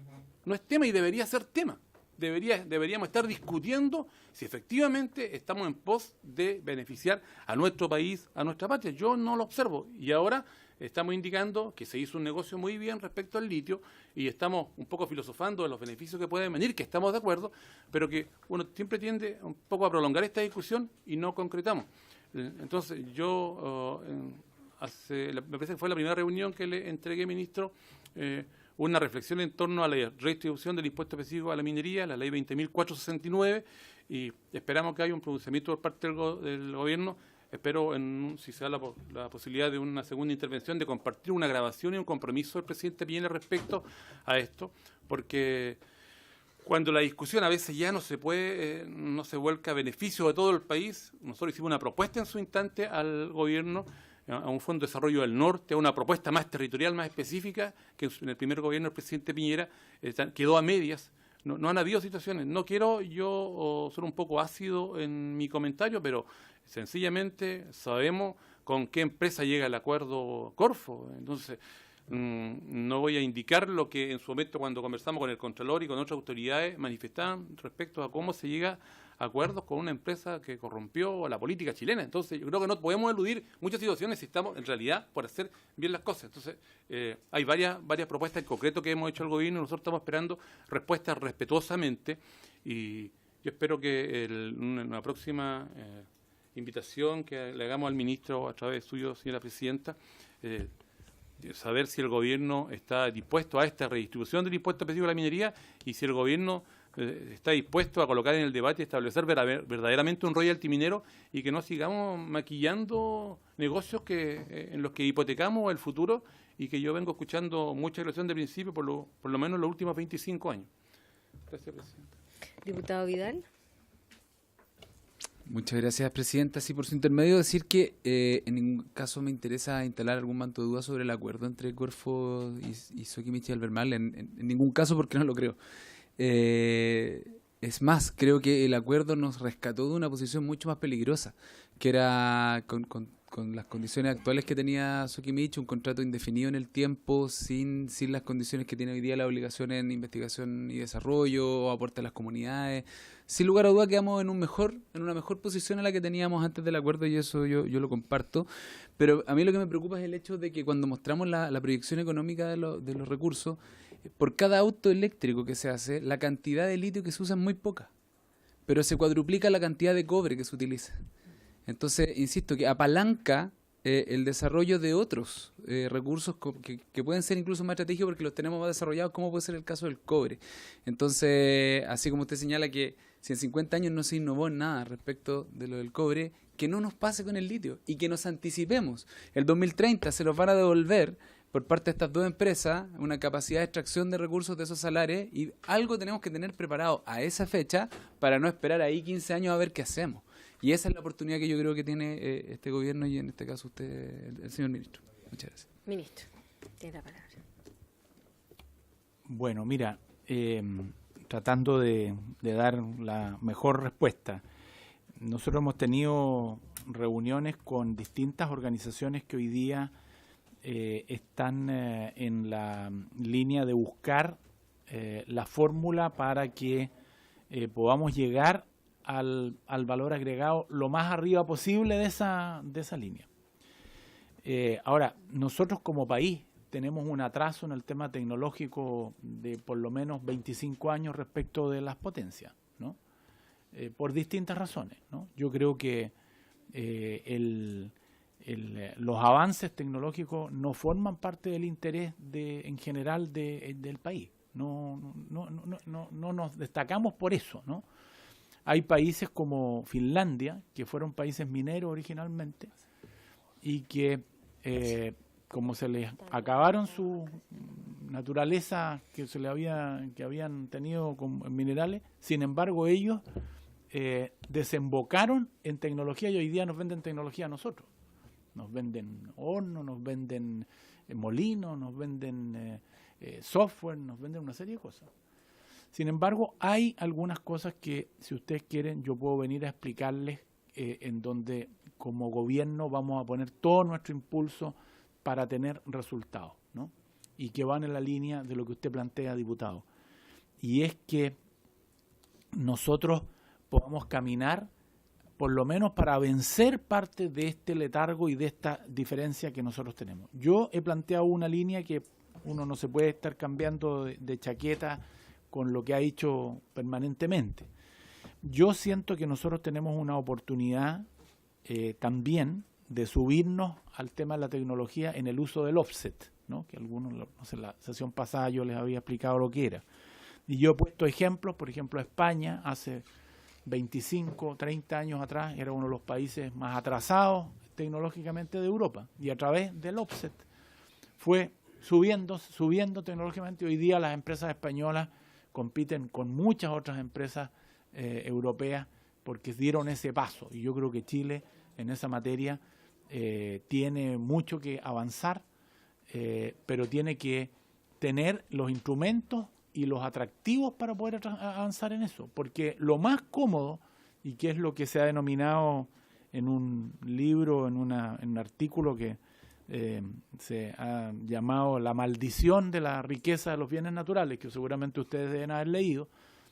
no es tema y debería ser tema. Deberíamos estar discutiendo si efectivamente estamos en pos de beneficiar a nuestro país, a nuestra patria. Yo no lo observo y ahora estamos indicando que se hizo un negocio muy bien respecto al litio y estamos un poco filosofando de los beneficios que pueden venir, que estamos de acuerdo, pero que uno siempre tiende un poco a prolongar esta discusión y no concretamos. Entonces yo, me parece que fue la primera reunión que le entregué, ministro, una reflexión en torno a la redistribución del impuesto específico a la minería, la ley 20.469, y esperamos que haya un pronunciamiento por parte del gobierno. Espero, si se da la posibilidad de una segunda intervención, de compartir una grabación y un compromiso del presidente Piñera respecto a esto, porque cuando la discusión a veces ya no se vuelca a beneficio de todo el país, nosotros hicimos una propuesta en su instante al gobierno, a un Fondo de Desarrollo del Norte, a una propuesta más territorial, más específica, que en el primer gobierno del presidente Piñera quedó a medias. No han habido situaciones. No quiero yo ser un poco ácido en mi comentario, pero sencillamente sabemos con qué empresa llega el acuerdo Corfo. Entonces, no voy a indicar lo que en su momento cuando conversamos con el Contralor y con otras autoridades manifestaban respecto a cómo se llega acuerdos con una empresa que corrompió la política chilena. Entonces, yo creo que no podemos eludir muchas situaciones si estamos, en realidad, por hacer bien las cosas. Entonces, hay varias propuestas en concreto que hemos hecho al gobierno y nosotros estamos esperando respuestas respetuosamente, y yo espero que en una próxima invitación que le hagamos al ministro a través suyo, señora presidenta, saber si el gobierno está dispuesto a esta redistribución del impuesto específico a la minería y si el gobierno está dispuesto a colocar en el debate y establecer verdaderamente un royalty minero, y que no sigamos maquillando negocios en los que hipotecamos el futuro, y que yo vengo escuchando mucha relación de principio por lo menos los últimos 25 años. Gracias, presidenta. Diputado Vidal. Muchas gracias, presidenta. Sí, por su intermedio, decir que en ningún caso me interesa instalar algún manto de duda sobre el acuerdo entre Corfo y Soquimich y Albemarle, en ningún caso, porque no lo creo. Es más, creo que el acuerdo nos rescató de una posición mucho más peligrosa, que era con las condiciones actuales que tenía Soquimich, un contrato indefinido en el tiempo, sin las condiciones que tiene hoy día la obligación en investigación y desarrollo o aporte a las comunidades. Sin lugar a duda quedamos en una mejor posición a la que teníamos antes del acuerdo, y eso yo lo comparto. Pero a mí lo que me preocupa es el hecho de que cuando mostramos la proyección económica de los recursos, por cada auto eléctrico que se hace, la cantidad de litio que se usa es muy poca, pero se cuadruplica la cantidad de cobre que se utiliza. Entonces, insisto, que apalanca el desarrollo de otros recursos que pueden ser incluso más estratégicos porque los tenemos más desarrollados, como puede ser el caso del cobre. Entonces, así como usted señala que si en 50 años no se innovó nada respecto de lo del cobre, que no nos pase con el litio y que nos anticipemos. El 2030 se los van a devolver por parte de estas dos empresas una capacidad de extracción de recursos de esos salares, y algo tenemos que tener preparado a esa fecha para no esperar ahí 15 años a ver qué hacemos. Y esa es la oportunidad que yo creo que tiene este gobierno, y en este caso usted, el señor ministro. Muchas gracias. Ministro, tiene la palabra. Bueno, mira, tratando de dar la mejor respuesta, nosotros hemos tenido reuniones con distintas organizaciones que hoy día están en la línea de buscar la fórmula para que podamos llegar al valor agregado lo más arriba posible de esa línea. Ahora, nosotros como país tenemos un atraso en el tema tecnológico de por lo menos 25 años respecto de las potencias, ¿no? Por distintas razones, ¿no? Yo creo que los avances tecnológicos no forman parte del interés en general del país. No nos destacamos por eso, ¿no? Hay países como Finlandia, que fueron países mineros originalmente, y que como se les acabaron su naturaleza que habían tenido con minerales, sin embargo ellos desembocaron en tecnología, y hoy día nos venden tecnología a nosotros. Nos venden hornos, nos venden molinos, nos venden software, nos venden una serie de cosas. Sin embargo, hay algunas cosas que, si ustedes quieren, yo puedo venir a explicarles en donde como gobierno vamos a poner todo nuestro impulso para tener resultados, ¿no? Y que van en la línea de lo que usted plantea, diputado. Y es que nosotros podamos caminar, por lo menos para vencer parte de este letargo y de esta diferencia que nosotros tenemos. Yo he planteado una línea que uno no se puede estar cambiando de chaqueta con lo que ha hecho permanentemente. Yo siento que nosotros tenemos una oportunidad también de subirnos al tema de la tecnología en el uso del offset, ¿no? Que algunos, no sé, en la sesión pasada yo les había explicado lo que era. Y yo he puesto ejemplos, por ejemplo, España hace 25, 30 años atrás era uno de los países más atrasados tecnológicamente de Europa, y a través del offset fue subiendo tecnológicamente. Hoy día las empresas españolas compiten con muchas otras empresas europeas porque dieron ese paso, y yo creo que Chile en esa materia tiene mucho que avanzar, pero tiene que tener los instrumentos y los atractivos para poder avanzar en eso, porque lo más cómodo, y que es lo que se ha denominado en un libro, en un artículo que se ha llamado La maldición de la riqueza de los bienes naturales, que seguramente ustedes deben haber leído,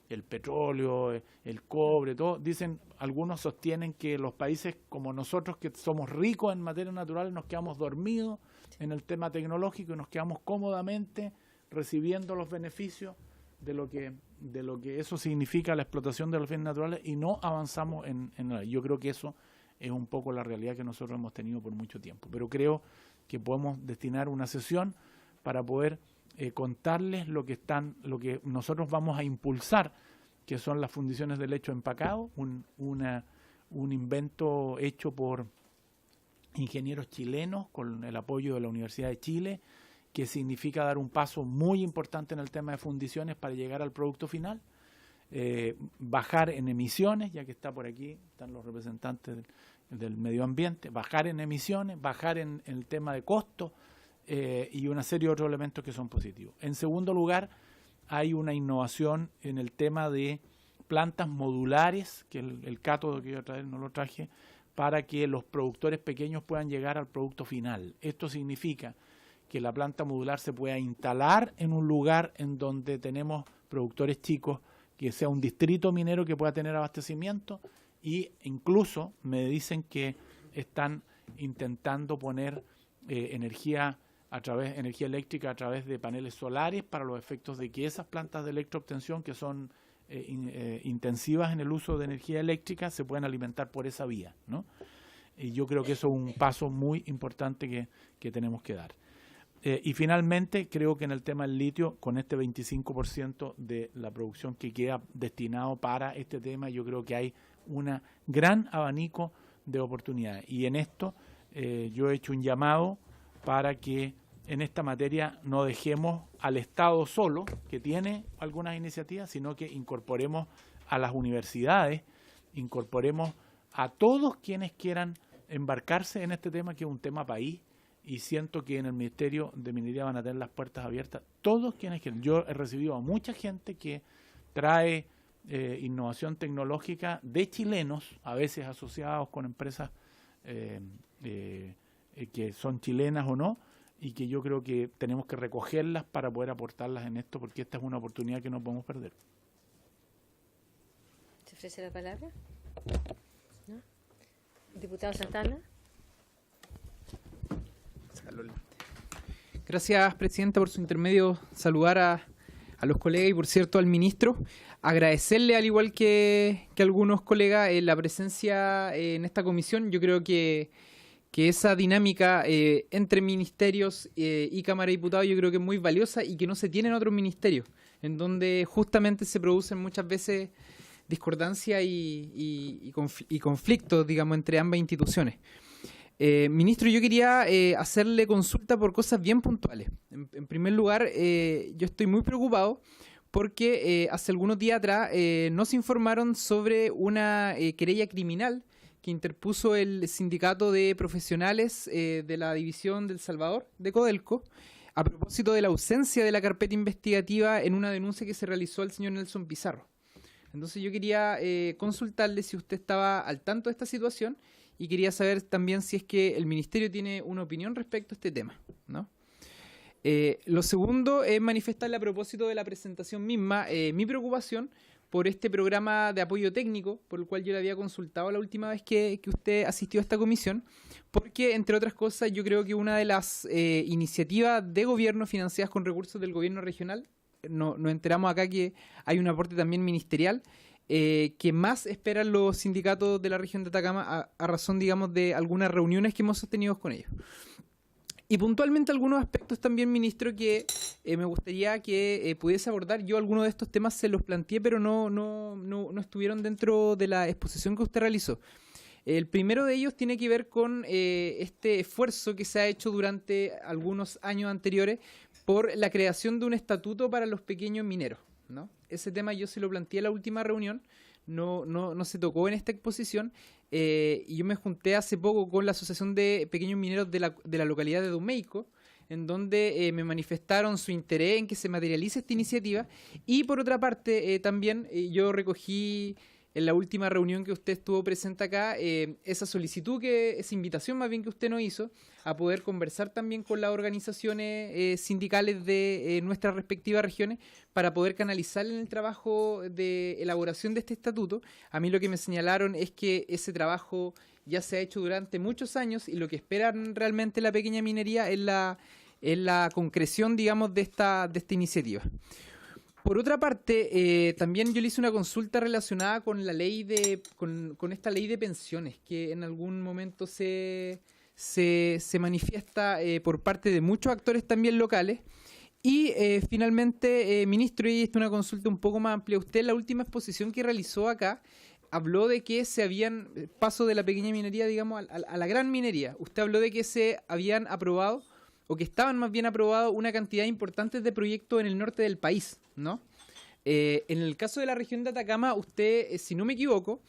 el petróleo, el cobre, todo. Dicen, algunos sostienen que los países como nosotros, que somos ricos en materias naturales, nos quedamos dormidos en el tema tecnológico y nos quedamos cómodamente recibiendo los beneficios de lo que eso significa la explotación de los bienes naturales y no avanzamos en yo creo que eso es un poco la realidad que nosotros hemos tenido por mucho tiempo. Pero creo que podemos destinar una sesión para poder contarles lo que nosotros vamos a impulsar, que son las fundiciones de lecho empacado, un invento hecho por ingenieros chilenos con el apoyo de la Universidad de Chile, que significa dar un paso muy importante en el tema de fundiciones para llegar al producto final, bajar en emisiones, ya que está por aquí, están los representantes del medio ambiente, bajar en emisiones, bajar en el tema de costo y una serie de otros elementos que son positivos. En segundo lugar, hay una innovación en el tema de plantas modulares, que el cátodo que iba a traer no lo traje, para que los productores pequeños puedan llegar al producto final. Esto significa que la planta modular se pueda instalar en un lugar en donde tenemos productores chicos, que sea un distrito minero que pueda tener abastecimiento, y incluso me dicen que están intentando poner energía eléctrica a través de paneles solares para los efectos de que esas plantas de electroobtención, que son intensivas en el uso de energía eléctrica, se puedan alimentar por esa vía, ¿no? Y yo creo que eso es un paso muy importante que tenemos que dar. Y finalmente, creo que en el tema del litio, con este 25% de la producción que queda destinado para este tema, yo creo que hay un gran abanico de oportunidades. Y en esto yo he hecho un llamado para que en esta materia no dejemos al Estado solo, que tiene algunas iniciativas, sino que incorporemos a las universidades, incorporemos a todos quienes quieran embarcarse en este tema, que es un tema país, y siento que en el Ministerio de Minería van a tener las puertas abiertas todos quienes quieran. Yo he recibido a mucha gente que trae innovación tecnológica de chilenos, a veces asociados con empresas que son chilenas o no, y que yo creo que tenemos que recogerlas para poder aportarlas en esto, porque esta es una oportunidad que no podemos perder. ¿Se ofrece la palabra? ¿No? Diputado Santana. Gracias, Presidenta, por su intermedio saludar a los colegas y, por cierto, al ministro. Agradecerle, al igual que algunos colegas, la presencia en esta comisión. Yo creo que esa dinámica entre ministerios y Cámara de Diputados yo creo que es muy valiosa y que no se tiene en otros ministerios, en donde justamente se producen muchas veces discordancia y conflictos, digamos, entre ambas instituciones. Ministro, yo quería hacerle consulta por cosas bien puntuales. En primer lugar, yo estoy muy preocupado porque hace algunos días atrás nos informaron sobre una querella criminal que interpuso el sindicato de profesionales de la división del Salvador, de Codelco, a propósito de la ausencia de la carpeta investigativa en una denuncia que se realizó al señor Nelson Pizarro. Entonces yo quería consultarle si usted estaba al tanto de esta situación y quería saber también si es que el Ministerio tiene una opinión respecto a este tema, ¿no? Lo segundo es manifestarle a propósito de la presentación misma mi preocupación por este programa de apoyo técnico, por el cual yo le había consultado la última vez que usted asistió a esta comisión, porque, entre otras cosas, yo creo que una de las iniciativas de gobierno financiadas con recursos del gobierno regional, nos enteramos acá que hay un aporte también ministerial, que más esperan los sindicatos de la región de Atacama a razón, digamos, de algunas reuniones que hemos sostenido con ellos. Y puntualmente algunos aspectos también, ministro, que me gustaría que pudiese abordar. Yo algunos de estos temas se los planteé, pero no estuvieron dentro de la exposición que usted realizó. El primero de ellos tiene que ver con este esfuerzo que se ha hecho durante algunos años anteriores por la creación de un estatuto para los pequeños mineros, ¿no? Ese tema yo se lo planteé en la última reunión, no se tocó en esta exposición, y yo me junté hace poco con la Asociación de Pequeños Mineros de la localidad de Domeico, en donde me manifestaron su interés en que se materialice esta iniciativa, y por otra parte también yo recogí en la última reunión que usted estuvo presente acá, esa solicitud, esa invitación más bien que usted nos hizo, a poder conversar también con las organizaciones sindicales de nuestras respectivas regiones para poder canalizar en el trabajo de elaboración de este estatuto. A mí lo que me señalaron es que ese trabajo ya se ha hecho durante muchos años y lo que esperan realmente la pequeña minería es la concreción, digamos, de esta iniciativa. Por otra parte, también yo le hice una consulta relacionada con la ley con esta ley de pensiones, que en algún momento se manifiesta por parte de muchos actores también locales. Y finalmente, ministro, y esta es una consulta un poco más amplia. Usted en la última exposición que realizó acá habló de que se habían, paso de la pequeña minería, digamos, a la gran minería. Usted habló de que se habían aprobado, o que estaban más bien aprobados, una cantidad importante de proyectos en el norte del país, ¿no? En el caso de la región de Atacama, usted, si no me equivoco,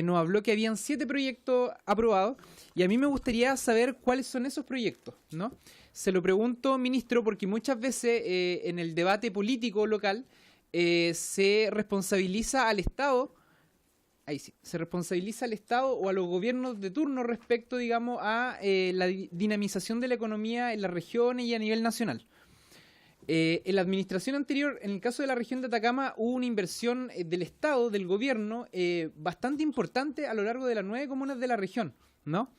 nos habló que habían 7 proyectos aprobados, y a mí me gustaría saber cuáles son esos proyectos, ¿no? Se lo pregunto, ministro, porque muchas veces en el debate político local se responsabiliza al Estado, se responsabiliza al Estado o a los gobiernos de turno respecto, digamos, a la dinamización de la economía en las regiones y a nivel nacional. En la administración anterior, en el caso de la región de Atacama, hubo una inversión del Estado, del gobierno, bastante importante a lo largo de las 9 comunas de la región, ¿no?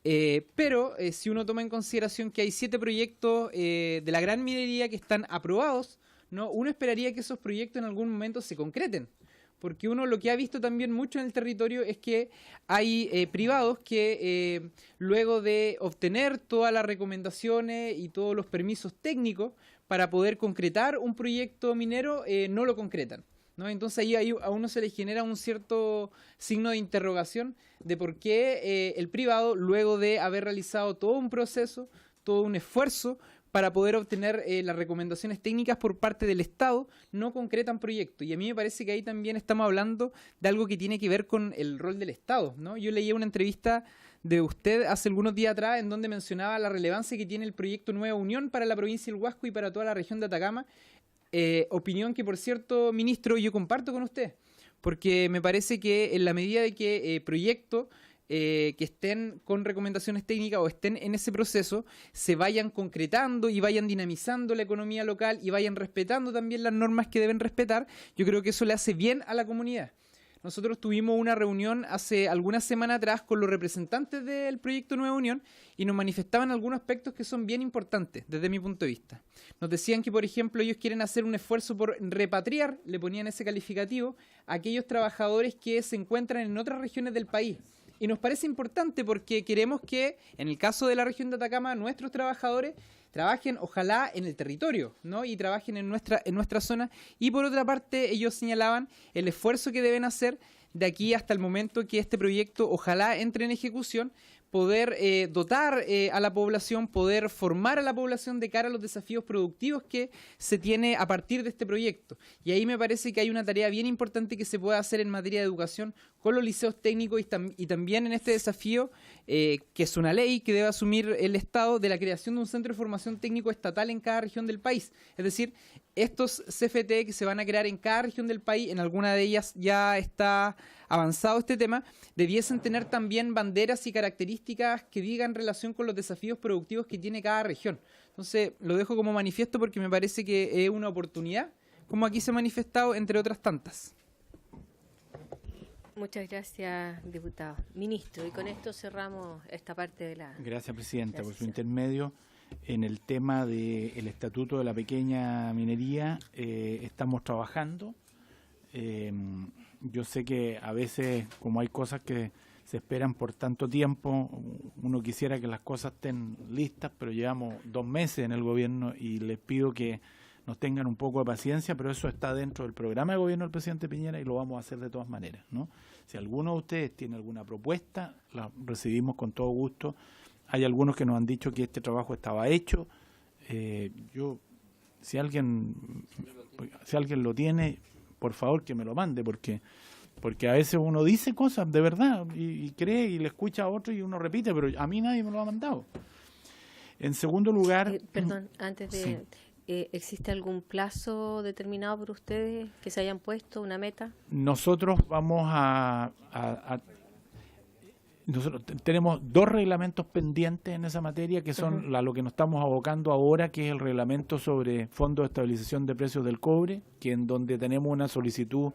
Pero si uno toma en consideración que hay 7 proyectos de la gran minería que están aprobados, ¿no? Uno esperaría que esos proyectos en algún momento se concreten. Porque uno lo que ha visto también mucho en el territorio es que hay privados que luego de obtener todas las recomendaciones y todos los permisos técnicos para poder concretar un proyecto minero, no lo concretan, ¿no? Entonces ahí a uno se le genera un cierto signo de interrogación de por qué el privado, luego de haber realizado todo un proceso, todo un esfuerzo para poder obtener las recomendaciones técnicas por parte del Estado, no concretan proyectos. Y a mí me parece que ahí también estamos hablando de algo que tiene que ver con el rol del Estado, ¿no? Yo leí una entrevista de usted hace algunos días atrás en donde mencionaba la relevancia que tiene el proyecto Nueva Unión para la provincia del Huasco y para toda la región de Atacama. Opinión que, por cierto, ministro, yo comparto con usted, porque me parece que en la medida de que proyectos que estén con recomendaciones técnicas o estén en ese proceso, se vayan concretando y vayan dinamizando la economía local y vayan respetando también las normas que deben respetar, yo creo que eso le hace bien a la comunidad. Nosotros tuvimos una reunión hace algunas semanas atrás con los representantes del proyecto Nueva Unión y nos manifestaban algunos aspectos que son bien importantes desde mi punto de vista. Nos decían que, por ejemplo, ellos quieren hacer un esfuerzo por repatriar, le ponían ese calificativo, a aquellos trabajadores que se encuentran en otras regiones del país. Y nos parece importante porque queremos que, en el caso de la región de Atacama, nuestros trabajadores trabajen, ojalá, en el territorio, ¿no? Y trabajen en nuestra zona. Y por otra parte, ellos señalaban el esfuerzo que deben hacer de aquí hasta el momento que este proyecto, ojalá, entre en ejecución, poder dotar a la población, poder formar a la población de cara a los desafíos productivos que se tiene a partir de este proyecto. Y ahí me parece que hay una tarea bien importante que se puede hacer en materia de educación con los liceos técnicos y también en este desafío, que es una ley que debe asumir el Estado, de la creación de un centro de formación técnico estatal en cada región del país. Es decir, estos CFT que se van a crear en cada región del país, en alguna de ellas ya está avanzado este tema, debiesen tener también banderas y características que digan relación con los desafíos productivos que tiene cada región. Entonces, lo dejo como manifiesto porque me parece que es una oportunidad, como aquí se ha manifestado, entre otras tantas. Muchas gracias, diputado. Ministro, y con esto cerramos esta parte de la... Gracias, Presidenta, por su Gracias. intermedio. En el tema del Estatuto de la Pequeña Minería estamos trabajando. Yo sé que a veces, como hay cosas que se esperan por tanto tiempo, uno quisiera que las cosas estén listas, pero llevamos 2 meses en el gobierno y les pido que nos tengan un poco de paciencia, pero eso está dentro del programa de gobierno del presidente Piñera y lo vamos a hacer de todas maneras, ¿no? Si alguno de ustedes tiene alguna propuesta, la recibimos con todo gusto. Hay algunos que nos han dicho que este trabajo estaba hecho. Si alguien lo tiene, por favor que me lo mande, porque a veces uno dice cosas de verdad y cree y le escucha a otro y uno repite, pero a mí nadie me lo ha mandado. En segundo lugar... Perdón, antes de... Sí. ¿existe algún plazo determinado por ustedes que se hayan puesto, una meta? Nosotros vamos nosotros tenemos 2 reglamentos pendientes en esa materia, que son a lo que nos estamos abocando ahora, que es el reglamento sobre Fondo de Estabilización de Precios del Cobre, que en donde tenemos una solicitud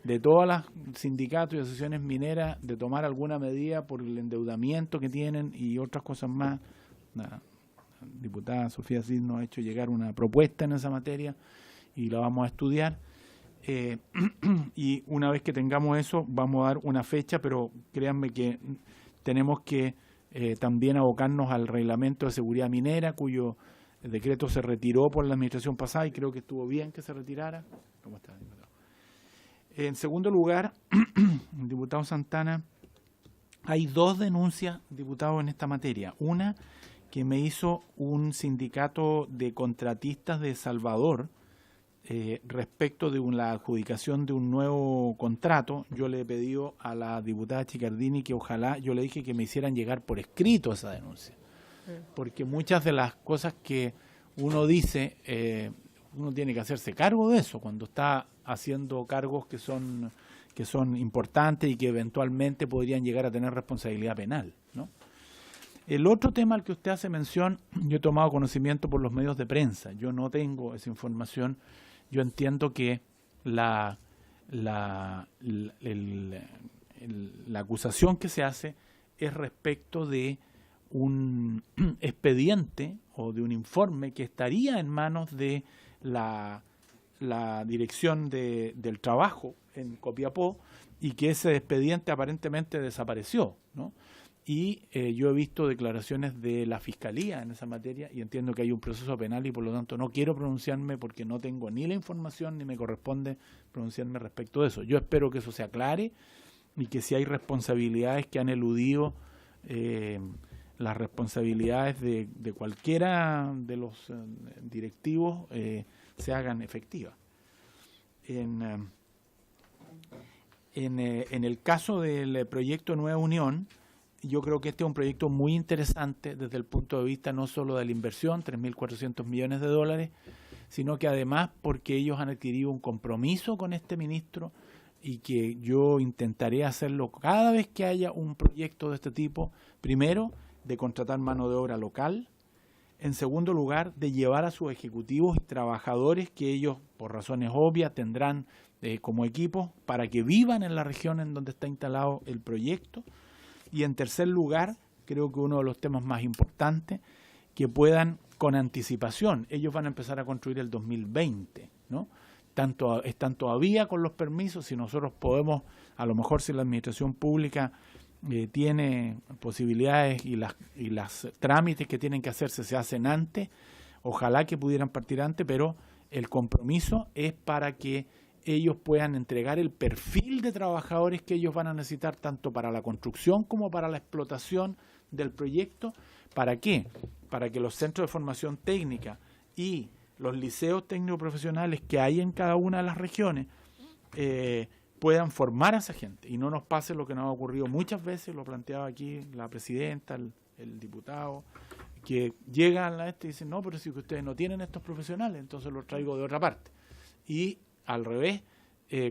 de todas las sindicatos y asociaciones mineras de tomar alguna medida por el endeudamiento que tienen y otras cosas más. La diputada Sofía Cid nos ha hecho llegar una propuesta en esa materia y la vamos a estudiar. Y una vez que tengamos eso, vamos a dar una fecha, pero créanme que tenemos que también abocarnos al reglamento de seguridad minera, cuyo decreto se retiró por la administración pasada y creo que estuvo bien que se retirara. ¿Cómo está, diputado? En segundo lugar, diputado Santana, hay 2 denuncias, diputado, en esta materia. Una que me hizo un sindicato de contratistas de Salvador, respecto de la adjudicación de un nuevo contrato. Yo le he pedido a la diputada Chicardini que ojalá, yo le dije que me hicieran llegar por escrito esa denuncia, porque muchas de las cosas que uno dice, uno tiene que hacerse cargo de eso cuando está haciendo cargos que son importantes y que eventualmente podrían llegar a tener responsabilidad penal, ¿no? El otro tema al que usted hace mención, yo he tomado conocimiento por los medios de prensa, yo no tengo esa información. Yo entiendo que la acusación que se hace es respecto de un expediente o de un informe que estaría en manos de la Dirección del Trabajo en Copiapó y que ese expediente aparentemente desapareció, ¿no? Y yo he visto declaraciones de la Fiscalía en esa materia y entiendo que hay un proceso penal y por lo tanto no quiero pronunciarme porque no tengo ni la información ni me corresponde pronunciarme respecto de eso. Yo espero que eso se aclare y que si hay responsabilidades que han eludido las responsabilidades de cualquiera de los directivos se hagan efectivas. En el caso del proyecto Nueva Unión, yo creo que este es un proyecto muy interesante desde el punto de vista no solo de la inversión, 3.400 millones de dólares, sino que además porque ellos han adquirido un compromiso con este ministro y que yo intentaré hacerlo cada vez que haya un proyecto de este tipo, primero, de contratar mano de obra local, en segundo lugar, de llevar a sus ejecutivos y trabajadores que ellos, por razones obvias, tendrán como equipos para que vivan en la región en donde está instalado el proyecto. Y en tercer lugar, creo que uno de los temas más importantes, que puedan con anticipación, ellos van a empezar a construir el 2020, ¿no? Están todavía con los permisos, si nosotros podemos, a lo mejor si la administración pública tiene posibilidades y las trámites que tienen que hacerse se hacen antes, ojalá que pudieran partir antes, pero el compromiso es para que ellos puedan entregar el perfil de trabajadores que ellos van a necesitar tanto para la construcción como para la explotación del proyecto. ¿Para qué? Para que los centros de formación técnica y los liceos técnicos profesionales que hay en cada una de las regiones puedan formar a esa gente y no nos pase lo que nos ha ocurrido muchas veces, lo planteaba aquí la presidenta, el diputado, que llegan a y dicen, no, pero si ustedes no tienen estos profesionales, entonces los traigo de otra parte. Y al revés,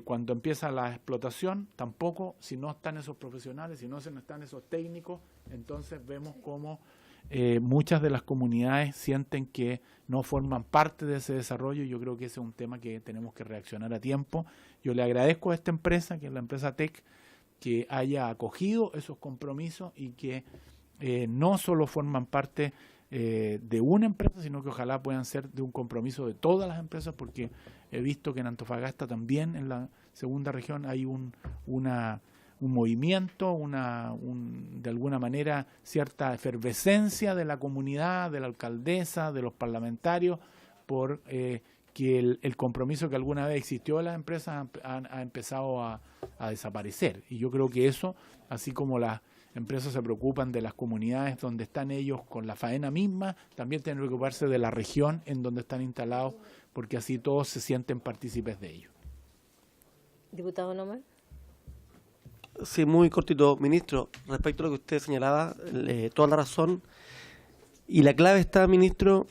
cuando empieza la explotación, tampoco, si no están esos profesionales, si no están esos técnicos, entonces vemos cómo muchas de las comunidades sienten que no forman parte de ese desarrollo y yo creo que ese es un tema que tenemos que reaccionar a tiempo. Yo le agradezco a esta empresa, que es la empresa TEC, que haya acogido esos compromisos y que no solo forman parte de una empresa, sino que ojalá puedan ser de un compromiso de todas las empresas, porque he visto que en Antofagasta también, en la segunda región, hay un movimiento, de alguna manera, cierta efervescencia de la comunidad, de la alcaldesa, de los parlamentarios, por que el compromiso que alguna vez existió en las empresas ha empezado a desaparecer. Y yo creo que eso, así como las empresas se preocupan de las comunidades donde están ellos con la faena misma, también tienen que preocuparse de la región en donde están instalados, porque así todos se sienten partícipes de ello. Diputado Nomar. Sí, muy cortito, ministro. Respecto a lo que usted señalaba, toda la razón. Y la clave está, ministro,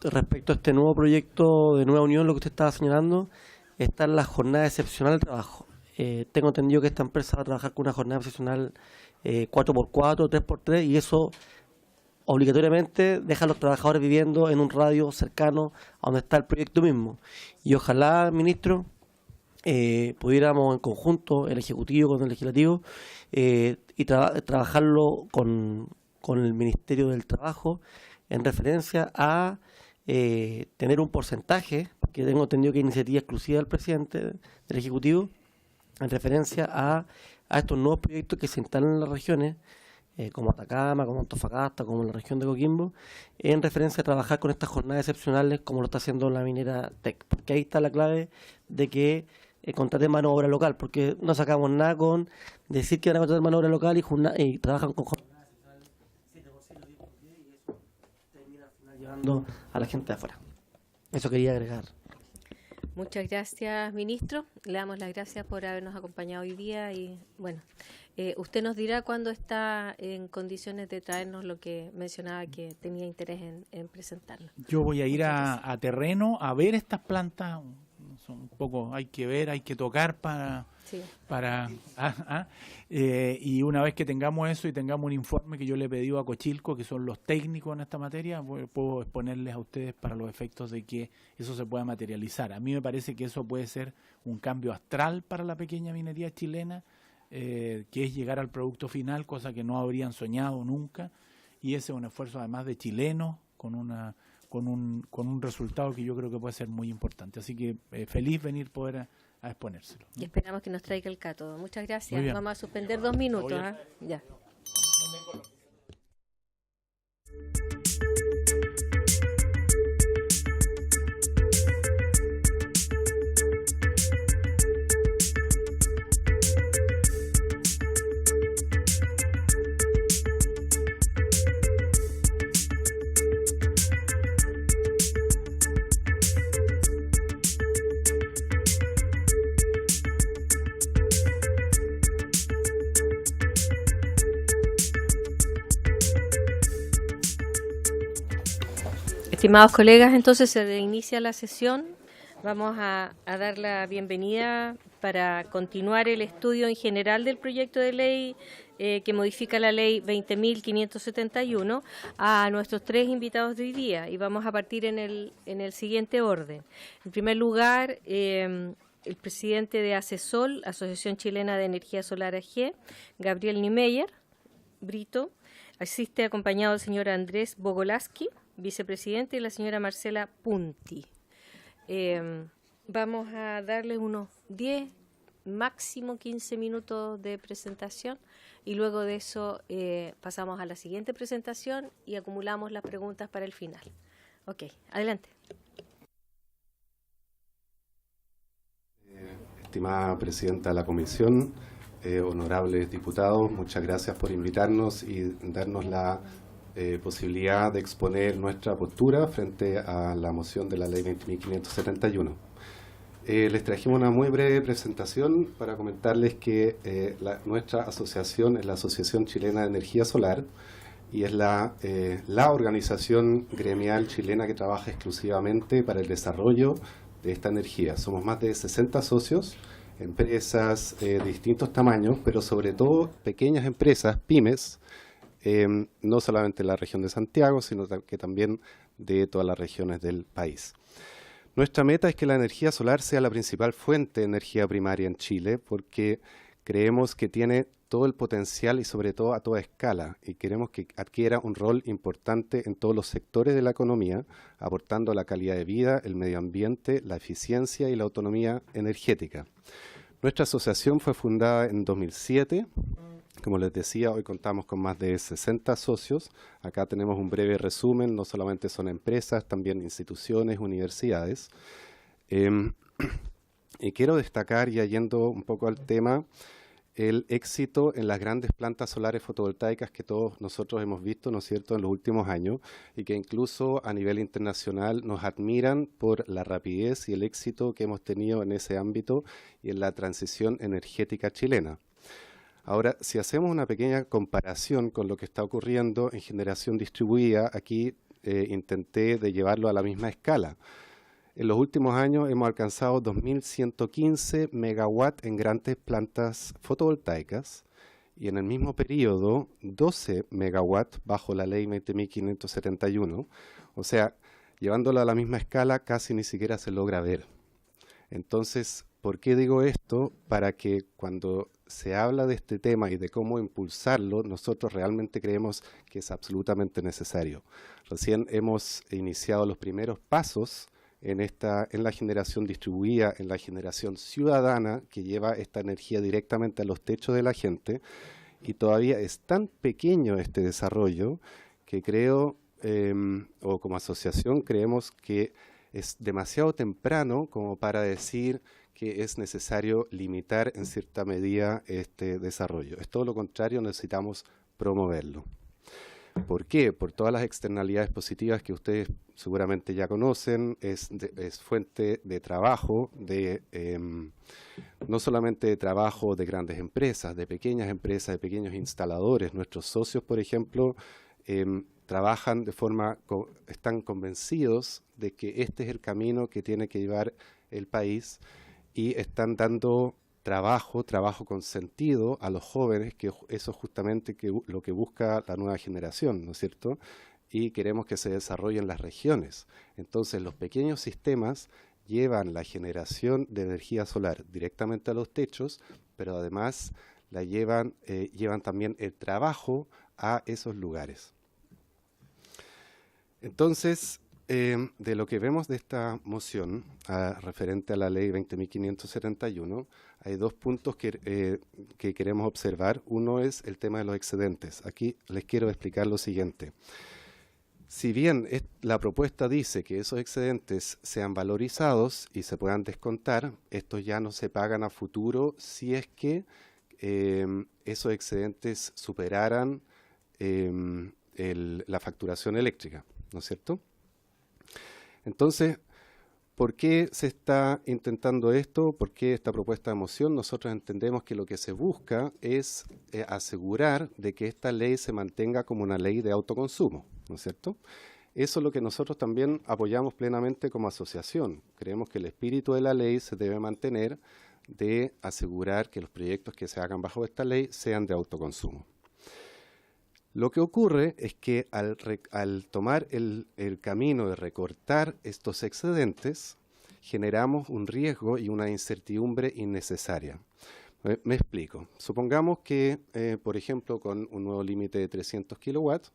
respecto a este nuevo proyecto de Nueva Unión, lo que usted estaba señalando, está en la jornada excepcional de trabajo. Tengo entendido que esta empresa va a trabajar con una jornada excepcional 4x4, 3x3, y eso obligatoriamente deja a los trabajadores viviendo en un radio cercano a donde está el proyecto mismo. Y ojalá, ministro, pudiéramos en conjunto, el Ejecutivo con el Legislativo, y trabajarlo con el Ministerio del Trabajo en referencia a tener un porcentaje, que tengo entendido que es iniciativa exclusiva del presidente del Ejecutivo, en referencia a estos nuevos proyectos que se instalan en las regiones, como Atacama, como Antofagasta, como la región de Coquimbo, en referencia a trabajar con estas jornadas excepcionales como lo está haciendo la minera TEC, porque ahí está la clave de que contraten mano de obra local, porque no sacamos nada con decir que van a contratar mano de obra local y trabajan con jornadas excepcionales 7%, 10%, y eso termina al final llevando a la gente de afuera. Eso quería agregar. Muchas gracias, ministro. Le damos las gracias por habernos acompañado hoy día y, bueno, usted nos dirá cuándo está en condiciones de traernos lo que mencionaba que tenía interés en presentarlo. Yo voy a ir a terreno a ver estas plantas. Son un poco, hay que ver, hay que tocar y una vez que tengamos eso y tengamos un informe que yo le he pedido a Cochilco, que son los técnicos en esta materia, puedo exponerles a ustedes para los efectos de que eso se pueda materializar. A mí me parece que eso puede ser un cambio astral para la pequeña minería chilena, que es llegar al producto final, cosa que no habrían soñado nunca, y ese es un esfuerzo además de chilenos con un resultado que yo creo que puede ser muy importante. Así que feliz venir poder a exponérselo, ¿no? Y esperamos que nos traiga el cátodo. Muchas gracias. Vamos a suspender 2 minutos. Ya. Estimados colegas, entonces se reinicia la sesión. Vamos a dar la bienvenida para continuar el estudio en general del proyecto de ley que modifica la ley 20.571 a nuestros 3 invitados de hoy día. Y vamos a partir en el siguiente orden. En primer lugar, el presidente de ACESOL, Asociación Chilena de Energía Solar AG, Gabriel Niemeyer Brito. Asiste acompañado del señor Andrés Bogolaski, vicepresidente, y la señora Marcela Punti. Vamos a darles unos 10, máximo 15 minutos de presentación y luego de eso pasamos a la siguiente presentación y acumulamos las preguntas para el final. Ok, adelante. Estimada presidenta de la comisión, honorables diputados, muchas gracias por invitarnos y darnos la posibilidad de exponer nuestra postura frente a la moción de la ley 20.571. Les trajimos una muy breve presentación para comentarles que nuestra asociación es la Asociación Chilena de Energía Solar y es la organización gremial chilena que trabaja exclusivamente para el desarrollo de esta energía. Somos más de 60 socios, empresas de distintos tamaños, pero sobre todo pequeñas empresas, pymes, no solamente en la región de Santiago, sino que también de todas las regiones del país. Nuestra meta es que la energía solar sea la principal fuente de energía primaria en Chile, porque creemos que tiene todo el potencial y sobre todo a toda escala, y queremos que adquiera un rol importante en todos los sectores de la economía, aportando la calidad de vida, el medio ambiente, la eficiencia y la autonomía energética. Nuestra asociación fue fundada en 2007. Como les decía, hoy contamos con más de 60 socios. Acá tenemos un breve resumen, no solamente son empresas, también instituciones, universidades. Y quiero destacar, ya yendo un poco al tema, el éxito en las grandes plantas solares fotovoltaicas que todos nosotros hemos visto, ¿no es cierto?, en los últimos años, y que incluso a nivel internacional nos admiran por la rapidez y el éxito que hemos tenido en ese ámbito y en la transición energética chilena. Ahora, si hacemos una pequeña comparación con lo que está ocurriendo en generación distribuida, aquí intenté de llevarlo a la misma escala. En los últimos años hemos alcanzado 2.115 megawatts en grandes plantas fotovoltaicas y en el mismo periodo 12 megawatts bajo la ley 20.571. O sea, llevándolo a la misma escala casi ni siquiera se logra ver. Entonces, ¿por qué digo esto? Para que cuando se habla de este tema y de cómo impulsarlo, nosotros realmente creemos que es absolutamente necesario. Recién hemos iniciado los primeros pasos en la generación distribuida, en la generación ciudadana que lleva esta energía directamente a los techos de la gente, y todavía es tan pequeño este desarrollo que creo, o como asociación creemos que es demasiado temprano como para decir que es necesario limitar en cierta medida este desarrollo. Es todo lo contrario, necesitamos promoverlo. ¿Por qué? Por todas las externalidades positivas que ustedes seguramente ya conocen, es fuente de trabajo, no solamente de trabajo de grandes empresas, de pequeños instaladores. Nuestros socios, por ejemplo, trabajan están convencidos de que este es el camino que tiene que llevar el país y están dando trabajo con sentido a los jóvenes, que eso es justamente lo que busca la nueva generación, ¿no es cierto? Y queremos que se desarrollen las regiones. Entonces, los pequeños sistemas llevan la generación de energía solar directamente a los techos, pero además llevan también el trabajo a esos lugares. Entonces, de lo que vemos de esta moción referente a la ley 20.571, hay dos puntos que queremos observar. Uno es el tema de los excedentes. Aquí les quiero explicar lo siguiente. Si bien la propuesta dice que esos excedentes sean valorizados y se puedan descontar, estos ya no se pagan a futuro si es que esos excedentes superaran la facturación eléctrica, ¿no es cierto? Entonces, ¿por qué se está intentando esto? ¿Por qué esta propuesta de moción? Nosotros entendemos que lo que se busca es asegurar de que esta ley se mantenga como una ley de autoconsumo, ¿no es cierto? Eso es lo que nosotros también apoyamos plenamente como asociación. Creemos que el espíritu de la ley se debe mantener, de asegurar que los proyectos que se hagan bajo esta ley sean de autoconsumo. Lo que ocurre es que al tomar el camino de recortar estos excedentes, generamos un riesgo y una incertidumbre innecesaria. Me explico. Supongamos que, por ejemplo, con un nuevo límite de 300 kilowatts,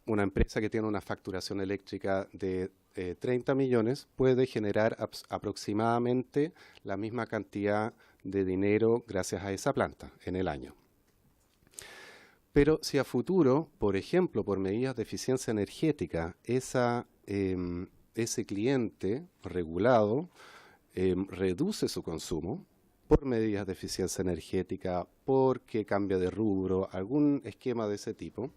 una empresa que tiene una facturación eléctrica de 30 millones puede generar aproximadamente la misma cantidad de dinero gracias a esa planta en el año. Pero si a futuro, por ejemplo, por medidas de eficiencia energética, ese cliente regulado reduce su consumo por medidas de eficiencia energética, porque cambia de rubro, algún esquema de ese tipo,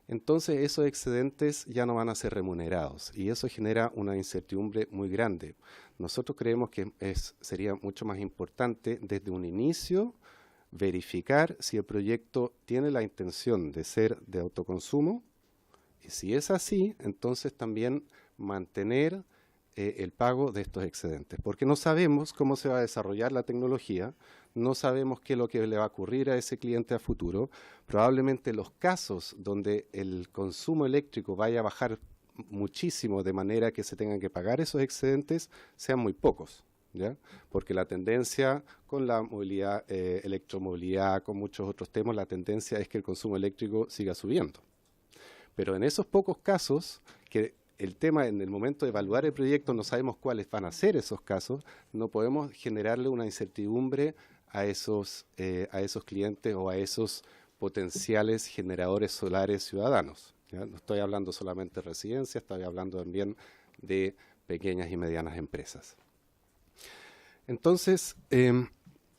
entonces esos excedentes ya no van a ser remunerados y eso genera una incertidumbre muy grande. Nosotros creemos que sería mucho más importante desde un inicio verificar si el proyecto tiene la intención de ser de autoconsumo, y si es así, entonces también mantener el pago de estos excedentes, porque no sabemos cómo se va a desarrollar la tecnología, no sabemos qué es lo que le va a ocurrir a ese cliente a futuro. Probablemente los casos donde el consumo eléctrico vaya a bajar muchísimo de manera que se tengan que pagar esos excedentes sean muy pocos, ¿ya? Porque la tendencia con la movilidad, electromovilidad, con muchos otros temas, la tendencia es que el consumo eléctrico siga subiendo. Pero en esos pocos casos, que el tema en el momento de evaluar el proyecto no sabemos cuáles van a ser esos casos, no podemos generarle una incertidumbre a esos clientes o a esos potenciales generadores solares ciudadanos, ¿ya? No estoy hablando solamente de residencias, estoy hablando también de pequeñas y medianas empresas. Entonces,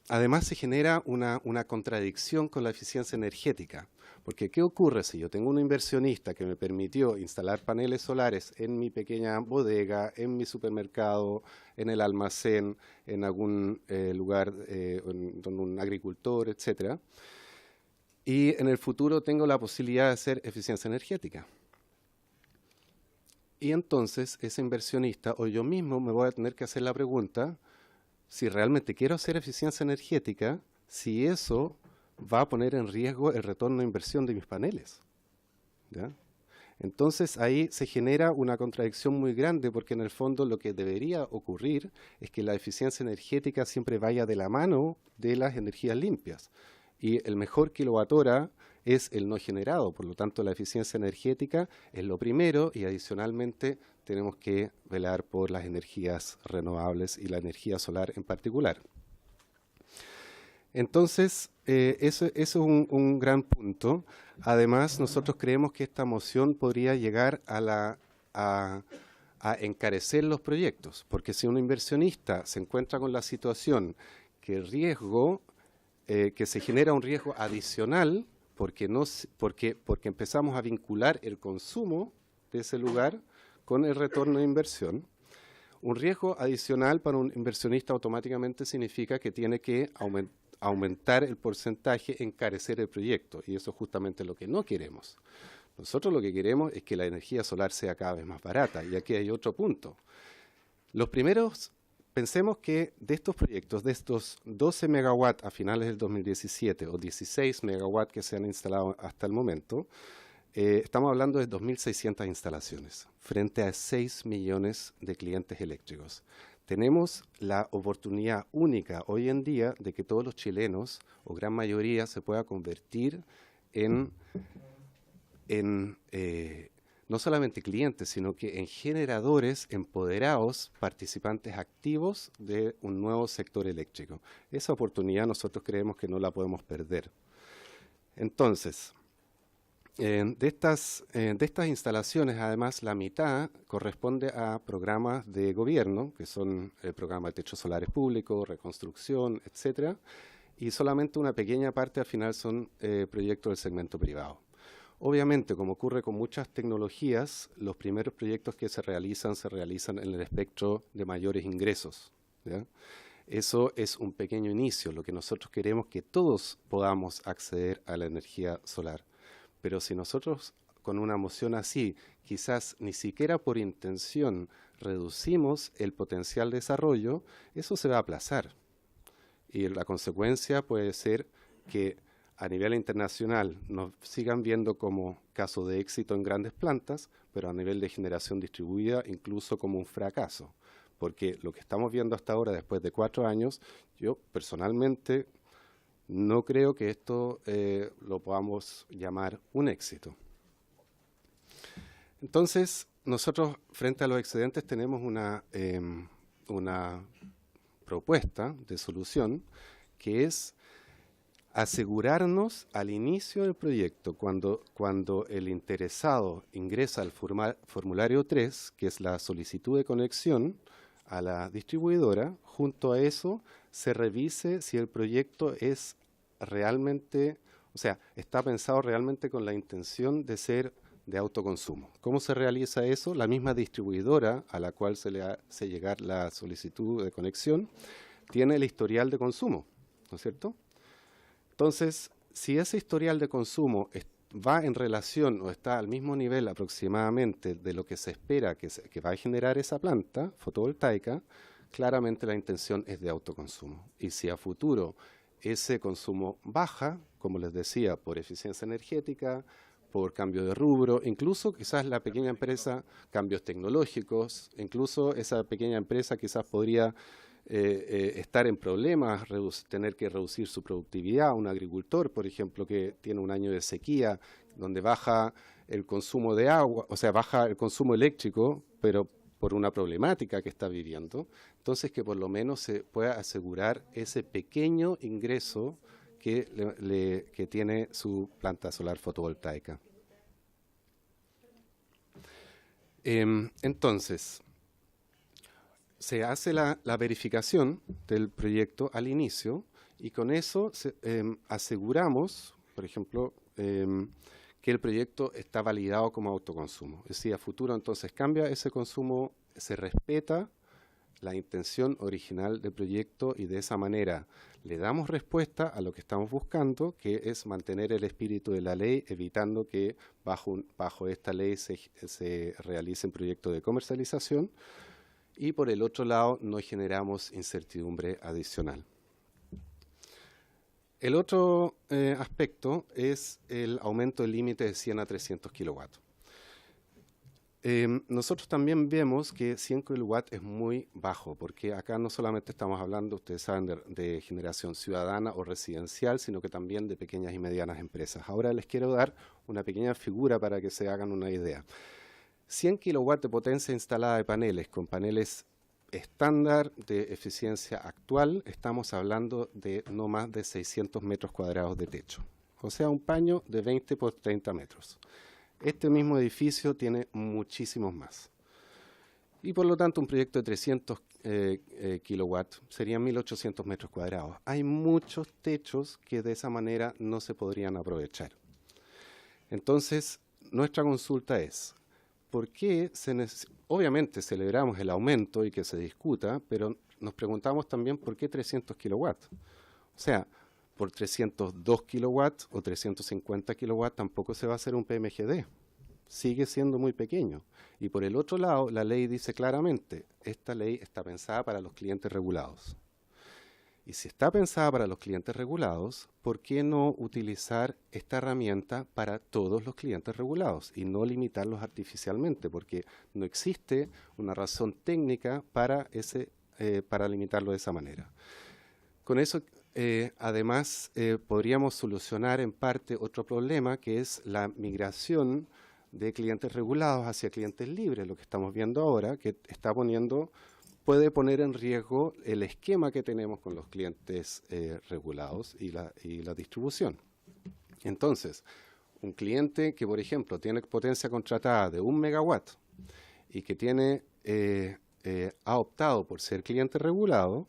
además se genera una contradicción con la eficiencia energética, porque ¿qué ocurre si yo tengo un inversionista que me permitió instalar paneles solares en mi pequeña bodega, en mi supermercado, en el almacén, en algún lugar donde un agricultor, etcétera, y en el futuro tengo la posibilidad de hacer eficiencia energética? Y entonces ese inversionista o yo mismo me voy a tener que hacer la pregunta si realmente quiero hacer eficiencia energética, si eso va a poner en riesgo el retorno de inversión de mis paneles, ¿ya? Entonces ahí se genera una contradicción muy grande, porque en el fondo lo que debería ocurrir es que la eficiencia energética siempre vaya de la mano de las energías limpias. Y el mejor kilowatt-hora es el no generado, por lo tanto la eficiencia energética es lo primero, y adicionalmente tenemos que velar por las energías renovables y la energía solar en particular. Entonces, eso es un gran punto. Además, nosotros creemos que esta moción podría llegar a encarecer los proyectos, porque si un inversionista se encuentra con la situación que el riesgo, que se genera un riesgo adicional, porque empezamos a vincular el consumo de ese lugar con el retorno de inversión. Un riesgo adicional para un inversionista automáticamente significa que tiene que aumentar el porcentaje, encarecer el proyecto, y eso es justamente lo que no queremos. Nosotros lo que queremos es que la energía solar sea cada vez más barata, y aquí hay otro punto. Los primeros, pensemos que de estos proyectos, de estos 12 megawatts a finales del 2017 o 16 megawatts que se han instalado hasta el momento, estamos hablando de 2.600 instalaciones frente a 6 millones de clientes eléctricos. Tenemos la oportunidad única hoy en día de que todos los chilenos, o gran mayoría, se pueda convertir en no solamente clientes, sino que en generadores empoderados, participantes activos de un nuevo sector eléctrico. Esa oportunidad nosotros creemos que no la podemos perder. Entonces, de estas instalaciones, además, la mitad corresponde a programas de gobierno, que son el programa de techos solares públicos, reconstrucción, etcétera, y solamente una pequeña parte al final son proyectos del segmento privado. Obviamente, como ocurre con muchas tecnologías, los primeros proyectos que se realizan en el espectro de mayores ingresos, ¿ya? Eso es un pequeño inicio. Lo que nosotros queremos es que todos podamos acceder a la energía solar. Pero si nosotros con una moción así, quizás ni siquiera por intención, reducimos el potencial de desarrollo, eso se va a aplazar. Y la consecuencia puede ser que a nivel internacional nos sigan viendo como caso de éxito en grandes plantas, pero a nivel de generación distribuida incluso como un fracaso. Porque lo que estamos viendo hasta ahora, después de 4 años, yo personalmente no creo que esto lo podamos llamar un éxito. Entonces, nosotros frente a los excedentes tenemos una propuesta de solución, que es asegurarnos al inicio del proyecto, cuando el interesado ingresa al formulario 3, que es la solicitud de conexión a la distribuidora, junto a eso se revise si el proyecto es realmente, o sea, está pensado realmente con la intención de ser de autoconsumo. ¿Cómo se realiza eso? La misma distribuidora a la cual se le hace llegar la solicitud de conexión tiene el historial de consumo, ¿no es cierto? Entonces, si ese historial de consumo va en relación o está al mismo nivel aproximadamente de lo que se espera que va a generar esa planta fotovoltaica, claramente la intención es de autoconsumo. Y si a futuro ese consumo baja, como les decía, por eficiencia energética, por cambio de rubro, incluso quizás la pequeña empresa, cambios tecnológicos, incluso esa pequeña empresa quizás podría estar en problemas, tener que reducir su productividad. Un agricultor, por ejemplo, que tiene un año de sequía, donde baja el consumo de agua, o sea, baja el consumo eléctrico, pero por una problemática que está viviendo, entonces que por lo menos se pueda asegurar ese pequeño ingreso que tiene su planta solar fotovoltaica. Entonces, se hace la verificación del proyecto al inicio y con eso aseguramos, por ejemplo, que el proyecto está validado como autoconsumo. Es decir, a futuro entonces cambia ese consumo, se respeta la intención original del proyecto y de esa manera le damos respuesta a lo que estamos buscando, que es mantener el espíritu de la ley, evitando que bajo esta ley se realicen proyectos de comercialización, y por el otro lado no generamos incertidumbre adicional. El otro aspecto es el aumento del límite de 100 a 300 kilowatts. Nosotros también vemos que 100 kilowatts es muy bajo, porque acá no solamente estamos hablando, ustedes saben, de generación ciudadana o residencial, sino que también de pequeñas y medianas empresas. Ahora les quiero dar una pequeña figura para que se hagan una idea. 100 kilowatts de potencia instalada de paneles, con paneles estándar de eficiencia actual, estamos hablando de no más de 600 metros cuadrados de techo. O sea, un paño de 20 por 30 metros. Este mismo edificio tiene muchísimos más. Y por lo tanto, un proyecto de 300 kilowatts serían 1.800 metros cuadrados. Hay muchos techos que de esa manera no se podrían aprovechar. Entonces, nuestra consulta es, ¿por qué obviamente celebramos el aumento y que se discuta, pero nos preguntamos también por qué 300 kilowatts? O sea, por 302 kilowatts o 350 kilowatts tampoco se va a hacer un PMGD. Sigue siendo muy pequeño. Y por el otro lado, la ley dice claramente, esta ley está pensada para los clientes regulados. Y si está pensada para los clientes regulados, ¿por qué no utilizar esta herramienta para todos los clientes regulados y no limitarlos artificialmente? Porque no existe una razón técnica para limitarlo de esa manera. Con eso, además, podríamos solucionar en parte otro problema, que es la migración de clientes regulados hacia clientes libres, lo que estamos viendo ahora, que puede poner en riesgo el esquema que tenemos con los clientes regulados y la distribución. Entonces, un cliente que, por ejemplo, tiene potencia contratada de 1 megawatt y que ha optado por ser cliente regulado,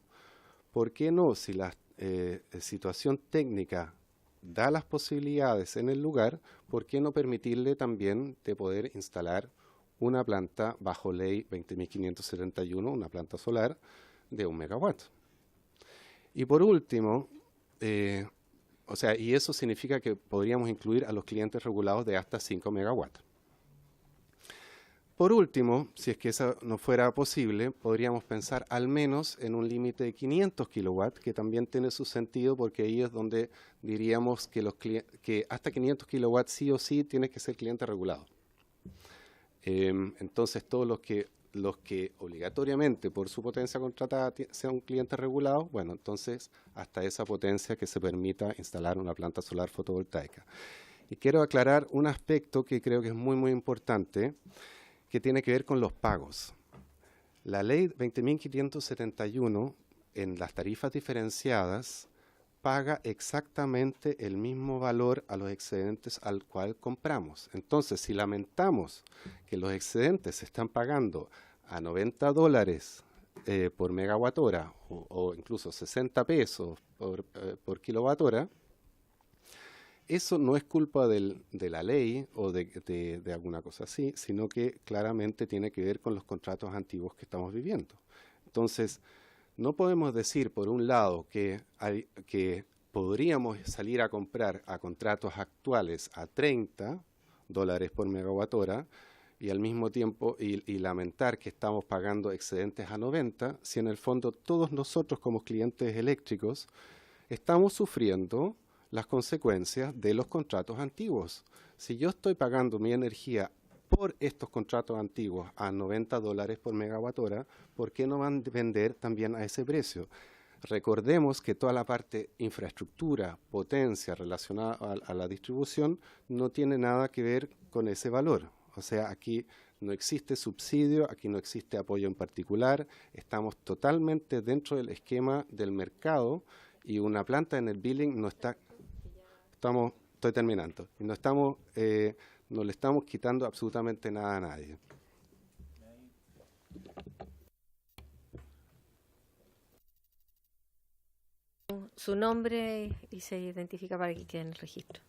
¿por qué no, si la situación técnica da las posibilidades en el lugar, por qué no permitirle también de poder instalar una planta bajo ley 20.571, una planta solar de 1 megawatt? Y por último, y eso significa que podríamos incluir a los clientes regulados de hasta 5 megawatts. Por último, si es que eso no fuera posible, podríamos pensar al menos en un límite de 500 kilowatts, que también tiene su sentido, porque ahí es donde diríamos que hasta 500 kilowatts sí o sí tiene que ser cliente regulado. Entonces, todos los que obligatoriamente por su potencia contratada sean clientes regulados, bueno, entonces hasta esa potencia que se permita instalar una planta solar fotovoltaica. Y quiero aclarar un aspecto que creo que es muy, muy importante, que tiene que ver con los pagos. La ley 20.571 en las tarifas diferenciadas paga exactamente el mismo valor a los excedentes al cual compramos. Entonces, si lamentamos que los excedentes se están pagando a $90 por megawatt hora o incluso 60 pesos por kilowatt hora, eso no es culpa de la ley o de alguna cosa así, sino que claramente tiene que ver con los contratos antiguos que estamos viviendo. Entonces, no podemos decir, por un lado, que podríamos salir a comprar a contratos actuales a $30 por megawatt hora y al mismo tiempo y lamentar que estamos pagando excedentes a 90, si en el fondo todos nosotros como clientes eléctricos estamos sufriendo las consecuencias de los contratos antiguos. Si yo estoy pagando mi energía por estos contratos antiguos a $90 por megawatt hora, ¿por qué no van a vender también a ese precio? Recordemos que toda la parte infraestructura, potencia relacionada a la distribución no tiene nada que ver con ese valor. O sea, aquí no existe subsidio, aquí no existe apoyo en particular, estamos totalmente dentro del esquema del mercado y una planta en el billing no está... Estoy terminando. Y no le estamos quitando absolutamente nada a nadie. Su nombre y se identifica para que quede en el registro.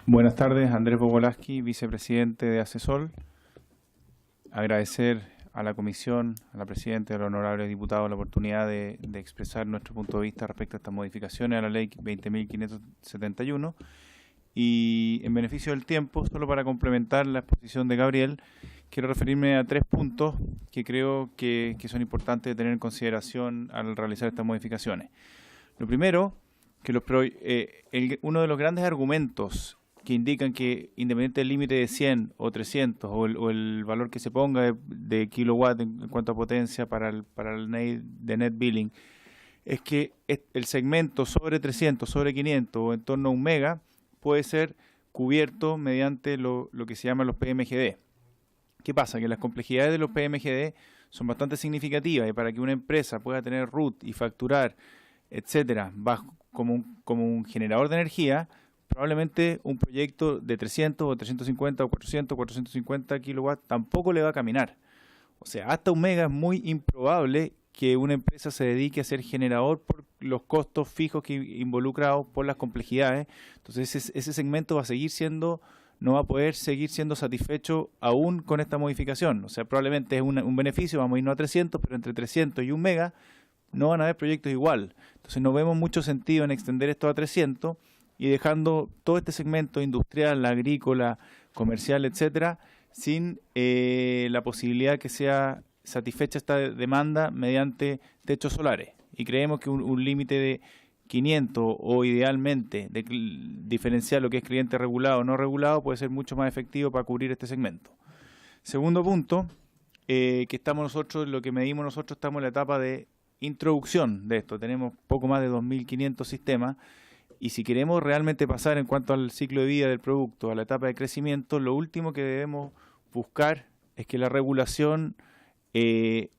Buenas tardes, Andrés Bogolaski, vicepresidente de ACESOL. Agradecer a la comisión, a la presidenta y a los honorables diputados la oportunidad de expresar nuestro punto de vista respecto a estas modificaciones a la ley 20.571. Y en beneficio del tiempo, solo para complementar la exposición de Gabriel, quiero referirme a 3 puntos que creo que son importantes de tener en consideración al realizar estas modificaciones. Lo primero, que uno de los grandes argumentos que indican que independiente del límite de 100 o 300 o el valor que se ponga de kilowatt en cuanto a potencia para el net billing, es que el segmento sobre 300, sobre 500 o en torno a 1 mega puede ser cubierto mediante lo que se llaman los PMGD. ¿Qué pasa? Que las complejidades de los PMGD son bastante significativas y para que una empresa pueda tener RUT y facturar, etcétera, como un generador de energía, probablemente un proyecto de 300 o 350 o 400 o 450 kilowatts tampoco le va a caminar. O sea, hasta 1 mega es muy improbable que una empresa se dedique a ser generador por los costos fijos que involucrados por las complejidades. Entonces ese segmento no va a poder seguir siendo satisfecho aún con esta modificación. O sea, probablemente es un beneficio, vamos a irnos a 300, pero entre 300 y 1 mega no van a haber proyectos igual. Entonces no vemos mucho sentido en extender esto a 300 y dejando todo este segmento industrial, agrícola, comercial, etcétera, sin la posibilidad que sea satisfecha esta demanda mediante techos solares. Y creemos que un límite de 500 o idealmente diferenciar lo que es cliente regulado o no regulado puede ser mucho más efectivo para cubrir este segmento. Segundo punto, lo que medimos nosotros, estamos en la etapa de introducción de esto. Tenemos poco más de 2.500 sistemas y si queremos realmente pasar en cuanto al ciclo de vida del producto a la etapa de crecimiento, lo último que debemos buscar es que la regulación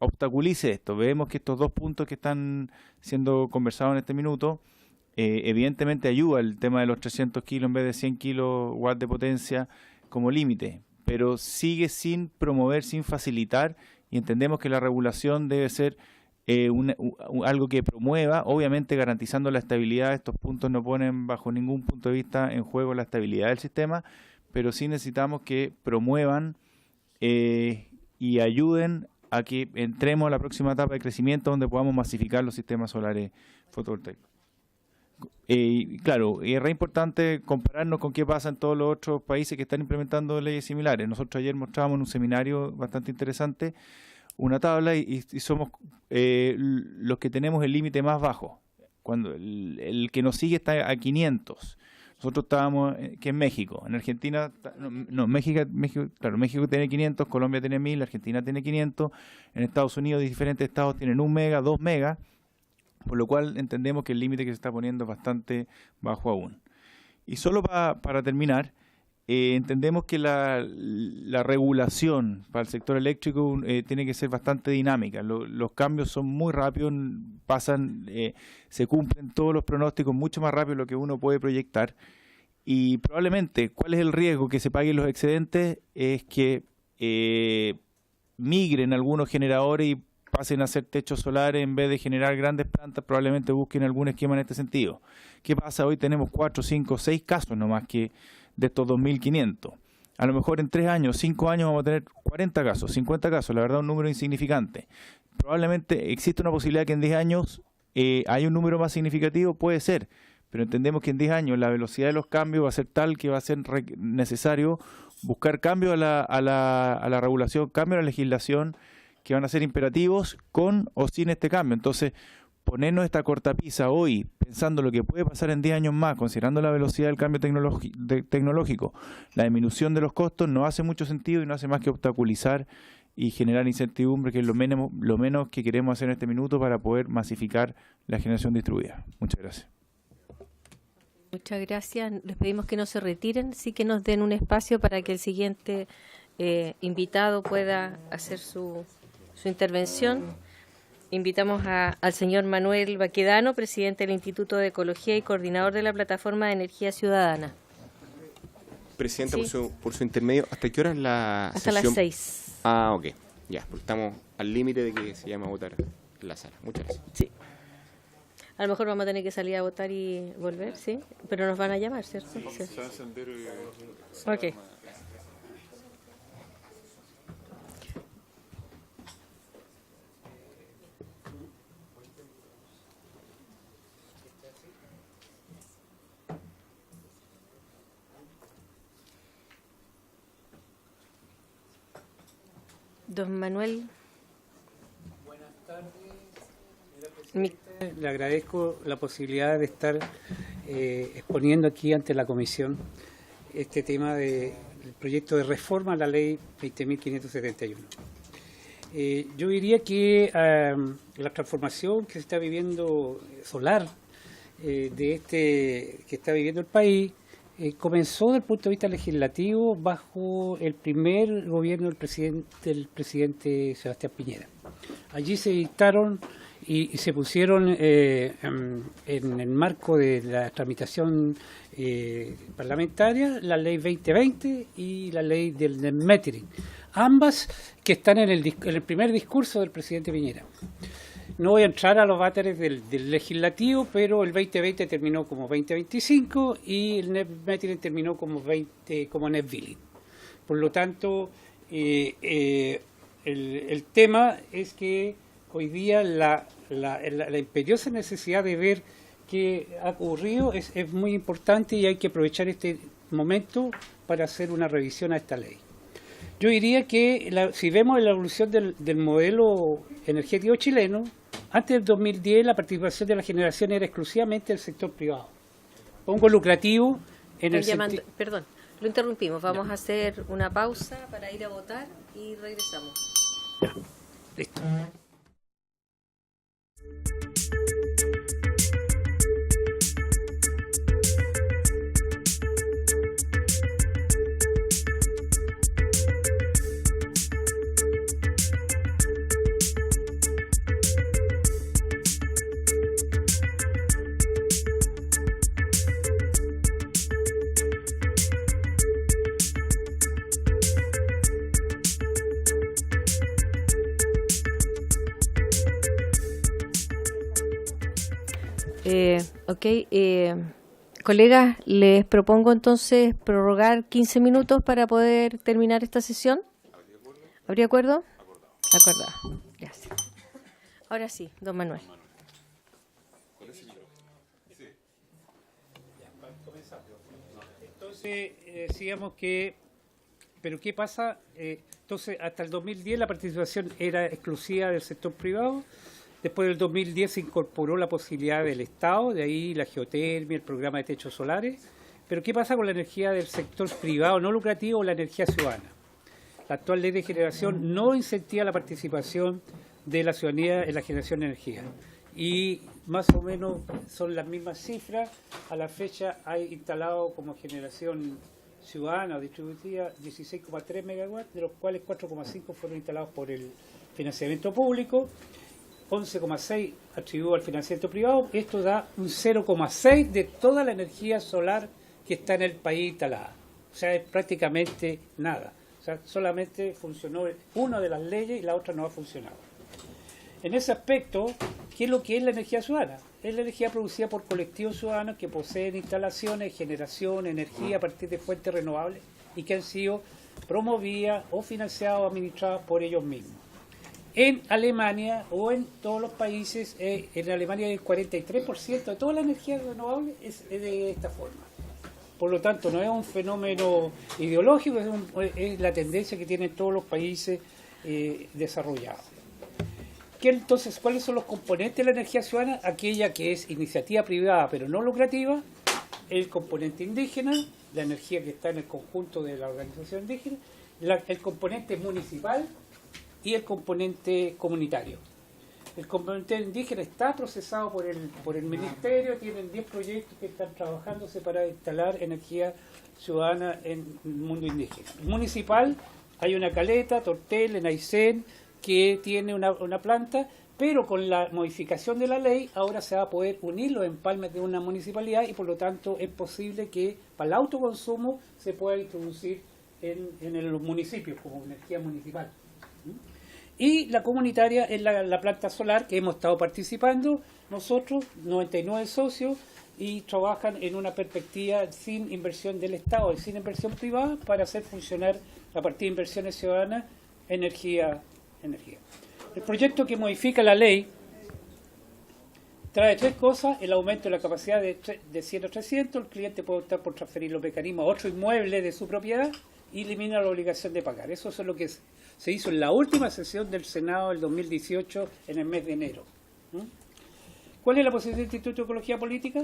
obstaculice esto. Vemos que estos 2 puntos que están siendo conversados en este minuto evidentemente ayuda el tema de los 300 kilos en vez de 100 kilowatts de potencia como límite, pero sigue sin promover, sin facilitar, y entendemos que la regulación debe ser algo que promueva, obviamente garantizando la estabilidad. Estos puntos no ponen bajo ningún punto de vista en juego la estabilidad del sistema, pero sí necesitamos que promuevan y ayuden a que entremos a la próxima etapa de crecimiento donde podamos masificar los sistemas solares fotovoltaicos. Claro, y es re importante compararnos con qué pasa en todos los otros países que están implementando leyes similares. Nosotros ayer mostrábamos en un seminario bastante interesante una tabla y somos los que tenemos el límite más bajo. Cuando el que nos sigue está a 500. Nosotros estábamos, que en México, en Argentina, México tiene 500, Colombia tiene 1000, Argentina tiene 500, en Estados Unidos diferentes estados tienen 1 mega, 2 megas, por lo cual entendemos que el límite que se está poniendo es bastante bajo aún. Y solo para terminar, entendemos que la regulación para el sector eléctrico tiene que ser bastante dinámica. Los cambios son muy rápidos, se cumplen todos los pronósticos mucho más rápido de lo que uno puede proyectar. Y probablemente, ¿cuál es el riesgo? Que se paguen los excedentes es que migren algunos generadores y pasen a hacer techos solares en vez de generar grandes plantas. Probablemente busquen algún esquema en este sentido. ¿Qué pasa? Hoy tenemos 4, 5, 6 casos nomás de estos 2.500. A lo mejor en 3 años, 5 años vamos a tener 40 casos, 50 casos, la verdad un número insignificante. Probablemente existe una posibilidad que en 10 años haya un número más significativo, puede ser, pero entendemos que en 10 años la velocidad de los cambios va a ser tal que va a ser necesario buscar cambios a la regulación, cambios a la legislación que van a ser imperativos con o sin este cambio. Entonces, ponernos esta cortapisa hoy, pensando lo que puede pasar en 10 años más, considerando la velocidad del cambio tecnológico, la disminución de los costos, no hace mucho sentido y no hace más que obstaculizar y generar incertidumbre, que es lo menos que queremos hacer en este minuto para poder masificar la generación distribuida. Muchas gracias. Muchas gracias. Les pedimos que no se retiren, sí que nos den un espacio para que el siguiente invitado pueda hacer su intervención. Invitamos al señor Manuel Baquedano, presidente del Instituto de Ecología y coordinador de la Plataforma de Energía Ciudadana. Presidenta, Sí. por su intermedio, ¿hasta qué hora es la Hasta sesión? las 6. Ah, ok. Ya, porque estamos al límite de que se llama a votar en la sala. Muchas gracias. Sí. A lo mejor vamos a tener que salir a votar y volver, ¿sí? Pero nos van a llamar, ¿cierto? Sí. Ok. Don Manuel. Buenas tardes. Le agradezco la posibilidad de estar exponiendo aquí ante la comisión este tema del proyecto de reforma a la ley 20.571. Yo diría que la transformación que se está viviendo solar que está viviendo el país comenzó desde el punto de vista legislativo bajo el primer gobierno del presidente Sebastián Piñera. Allí se dictaron y se pusieron en el marco de la tramitación parlamentaria la ley 2020 y la ley del net metering, ambas que están en el primer discurso del presidente Piñera. No voy a entrar a los váteres del legislativo, pero el 2020 terminó como 2025 y el net metering terminó como net billing. Por lo tanto, el tema es que hoy día la imperiosa necesidad de ver qué ha ocurrido es muy importante y hay que aprovechar este momento para hacer una revisión a esta ley. Yo diría que si vemos la evolución del modelo energético chileno, antes del 2010 la participación de la generación era exclusivamente del sector privado. Pongo lucrativo en el sentido... Perdón, lo interrumpimos. Vamos a hacer una pausa para ir a votar y regresamos. Ya, listo. Colegas, les propongo entonces prorrogar 15 minutos para poder terminar esta sesión. ¿Habría acuerdo? Acordado. Gracias. Ahora sí, don Manuel. Entonces, decíamos que, ¿pero qué pasa? Entonces, hasta el 2010 la participación era exclusiva del sector privado. Después del 2010 se incorporó la posibilidad del Estado, de ahí la geotermia, el programa de techos solares. Pero ¿qué pasa con la energía del sector privado no lucrativo o la energía ciudadana? La actual ley de generación no incentiva la participación de la ciudadanía en la generación de energía. Y más o menos son las mismas cifras. A la fecha hay instalado como generación ciudadana o distributiva 16,3 megawatts, de los cuales 4,5 fueron instalados por el financiamiento público. 11,6 atribuido al financiamiento privado. Esto da un 0,6 de toda la energía solar que está en el país instalada. O sea, es prácticamente nada. O sea, solamente funcionó una de las leyes y la otra no ha funcionado. En ese aspecto, ¿qué es lo que es la energía ciudadana? Es la energía producida por colectivos ciudadanos que poseen instalaciones, generación, energía a partir de fuentes renovables y que han sido promovidas o financiadas o administradas por ellos mismos. En Alemania o en todos los países, en Alemania el 43% de toda la energía renovable es de esta forma. Por lo tanto, no es un fenómeno ideológico, es la tendencia que tienen todos los países desarrollados. Entonces, ¿cuáles son los componentes de la energía ciudadana? Aquella que es iniciativa privada pero no lucrativa, el componente indígena, la energía que está en el conjunto de la organización indígena, el componente municipal y el componente comunitario. El componente indígena está procesado por el ministerio, tienen 10 proyectos que están trabajándose para instalar energía ciudadana en el mundo indígena. El municipal, hay una caleta, Tortel, en Aysén, que tiene una planta, pero con la modificación de la ley ahora se va a poder unir los empalmes de una municipalidad y por lo tanto es posible que para el autoconsumo se pueda introducir en los municipios como energía municipal. Y la comunitaria es la planta solar que hemos estado participando nosotros, 99 socios, y trabajan en una perspectiva sin inversión del Estado y sin inversión privada para hacer funcionar a partir de inversiones ciudadanas energía. El proyecto que modifica la ley trae 3 cosas: el aumento de la capacidad de 100 a 300, el cliente puede optar por transferir los mecanismos a otro inmueble de su propiedad y elimina la obligación de pagar. Eso es lo que se hizo en la última sesión del Senado del 2018 en el mes de enero. ¿Cuál es la posición del Instituto de Ecología Política?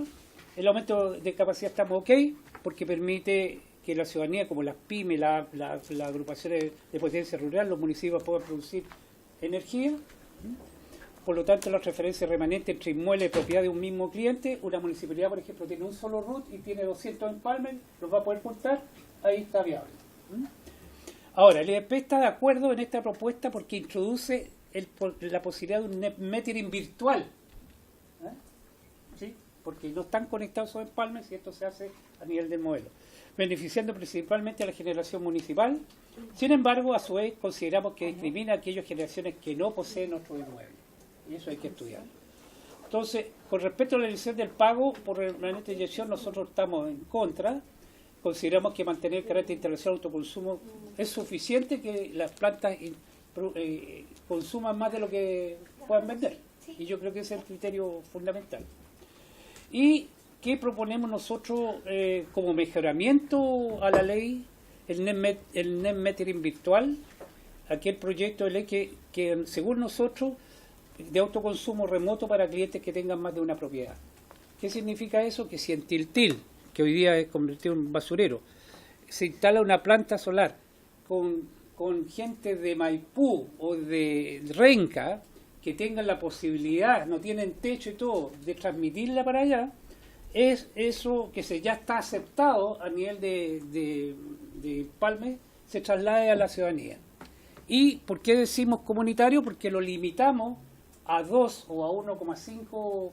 El aumento de capacidad estamos ok, porque permite que la ciudadanía, como las pymes, las agrupaciones de potencia rural, los municipios puedan producir energía. Por lo tanto, la transferencia remanente entre inmuebles de propiedad de un mismo cliente, una municipalidad, por ejemplo, tiene un solo RUT y tiene 200 empalmes, los va a poder juntar, ahí está viable. Ahora, el IEP está de acuerdo en esta propuesta porque introduce la posibilidad de un net metering virtual. ¿Sí? Porque no están conectados esos empalmes y esto se hace a nivel del modelo, beneficiando principalmente a la generación municipal. Sin embargo, a su vez, consideramos que discrimina a aquellas generaciones que no poseen otro inmueble. Y eso hay que estudiarlo. Entonces, con respecto a la elección del pago por remanente de inyección, nosotros estamos en contra. Consideramos que mantener el carácter de instalación de autoconsumo es suficiente, que las plantas consuman más de lo que puedan vender. Y yo creo que ese es el criterio fundamental. ¿Y qué proponemos nosotros como mejoramiento a la ley? El net metering virtual, aquel proyecto de ley que según nosotros, de autoconsumo remoto para clientes que tengan más de una propiedad. ¿Qué significa eso? Que si en Tiltil, que hoy día es convertido en un basurero, se instala una planta solar con gente de Maipú o de Renca, que tengan la posibilidad, no tienen techo y todo, de transmitirla para allá, es eso que ya está aceptado a nivel de Palme, se traslade a la ciudadanía. ¿Y por qué decimos comunitario? Porque lo limitamos a 2 o a 1,5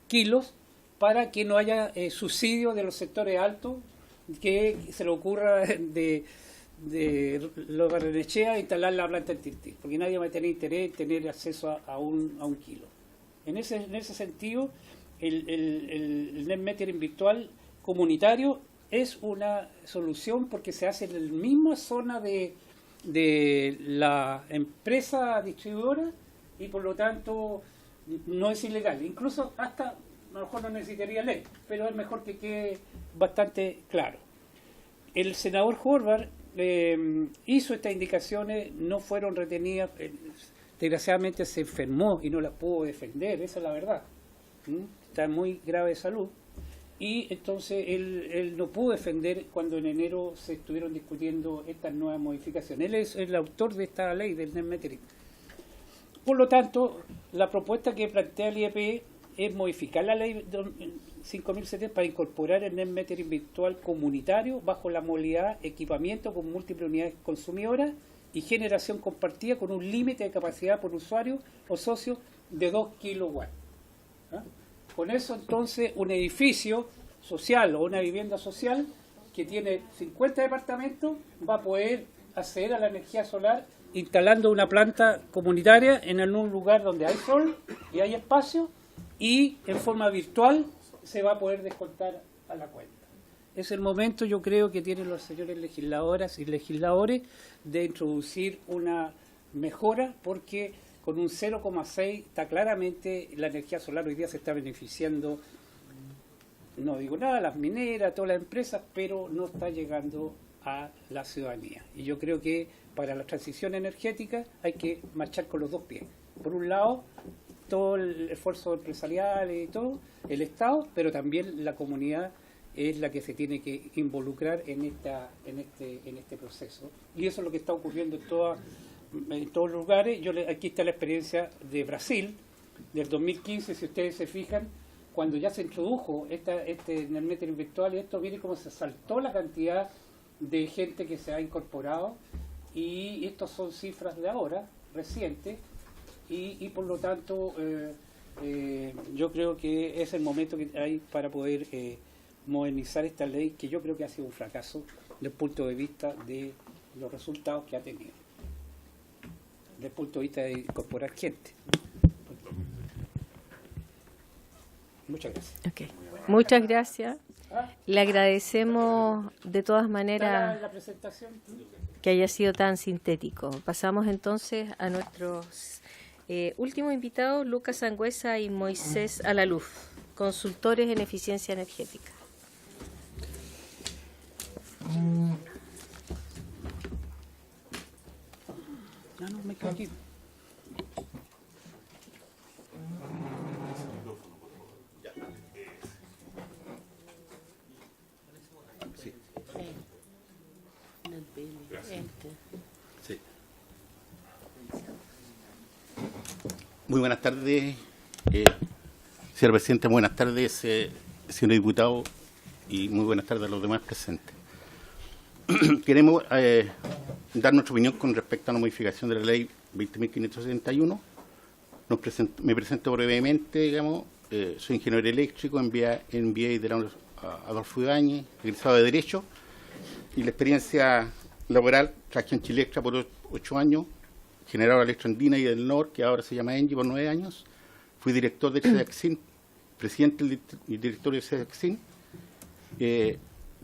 kilos para que no haya subsidio de los sectores altos, que se le ocurra de los Barrenechea instalar la planta en Tiltil, porque nadie va a tener interés en tener acceso a un kilo. En ese sentido, el net metering virtual comunitario es una solución porque se hace en la misma zona de la empresa distribuidora y por lo tanto no es ilegal. Incluso hasta, a lo mejor no necesitaría ley, pero es mejor que quede bastante claro. El senador Horvath hizo estas indicaciones, no fueron retenidas, desgraciadamente se enfermó y no las pudo defender, esa es la verdad. Está muy grave de salud. Y entonces él no pudo defender cuando en enero se estuvieron discutiendo estas nuevas modificaciones. Él es el autor de esta ley del net metering. Por lo tanto, la propuesta que plantea el IEP es modificar la ley 5070 para incorporar el net metering virtual comunitario bajo la modalidad equipamiento con múltiples unidades consumidoras y generación compartida con un límite de capacidad por usuario o socio de 2 kilowatts. Con eso entonces un edificio social o una vivienda social que tiene 50 departamentos va a poder acceder a la energía solar instalando una planta comunitaria en un lugar donde hay sol y hay espacio y en forma virtual se va a poder descontar a la cuenta. Es el momento, yo creo, que tienen los señores legisladoras y legisladores de introducir una mejora porque con un 0,6 está claramente la energía solar hoy día se está beneficiando, no digo nada, las mineras, todas las empresas, pero no está llegando a la ciudadanía. Y yo creo que para la transición energética hay que marchar con los dos pies. Por un lado, todo el esfuerzo empresarial y todo, el Estado, pero también la comunidad es la que se tiene que involucrar en este proceso. Y eso es lo que está ocurriendo en todos los lugares. Aquí está la experiencia de Brasil, del 2015, si ustedes se fijan, cuando ya se introdujo este net metering virtual, y esto viene como se saltó la cantidad de gente que se ha incorporado, y estas son cifras de ahora, recientes, y por lo tanto yo creo que es el momento que hay para poder modernizar esta ley, que yo creo que ha sido un fracaso desde el punto de vista de los resultados que ha tenido, desde el punto de vista de incorporar gente. Muchas gracias. Okay. Muchas gracias. Le agradecemos de todas maneras la presentación que haya sido tan sintético. Pasamos entonces a nuestros últimos invitados, Lucas Sangüesa y Moisés Alaluz, consultores en eficiencia energética. No, me quedo aquí. Sí. Muy buenas tardes, señor presidente, buenas tardes, señor diputado, y muy buenas tardes a los demás presentes. Queremos dar nuestra opinión con respecto a la modificación de la ley 20.571. Me presento brevemente, digamos, soy ingeniero eléctrico, MBA de la Adolfo Ibáñez, egresado de Derecho, y la experiencia laboral, trabajé en Chile Extra por 8 años, generadora electroandina y del NOR, que ahora se llama ENGIE, por 9 años. Fui director de CEDEXIN, presidente y director de CEDEXIN.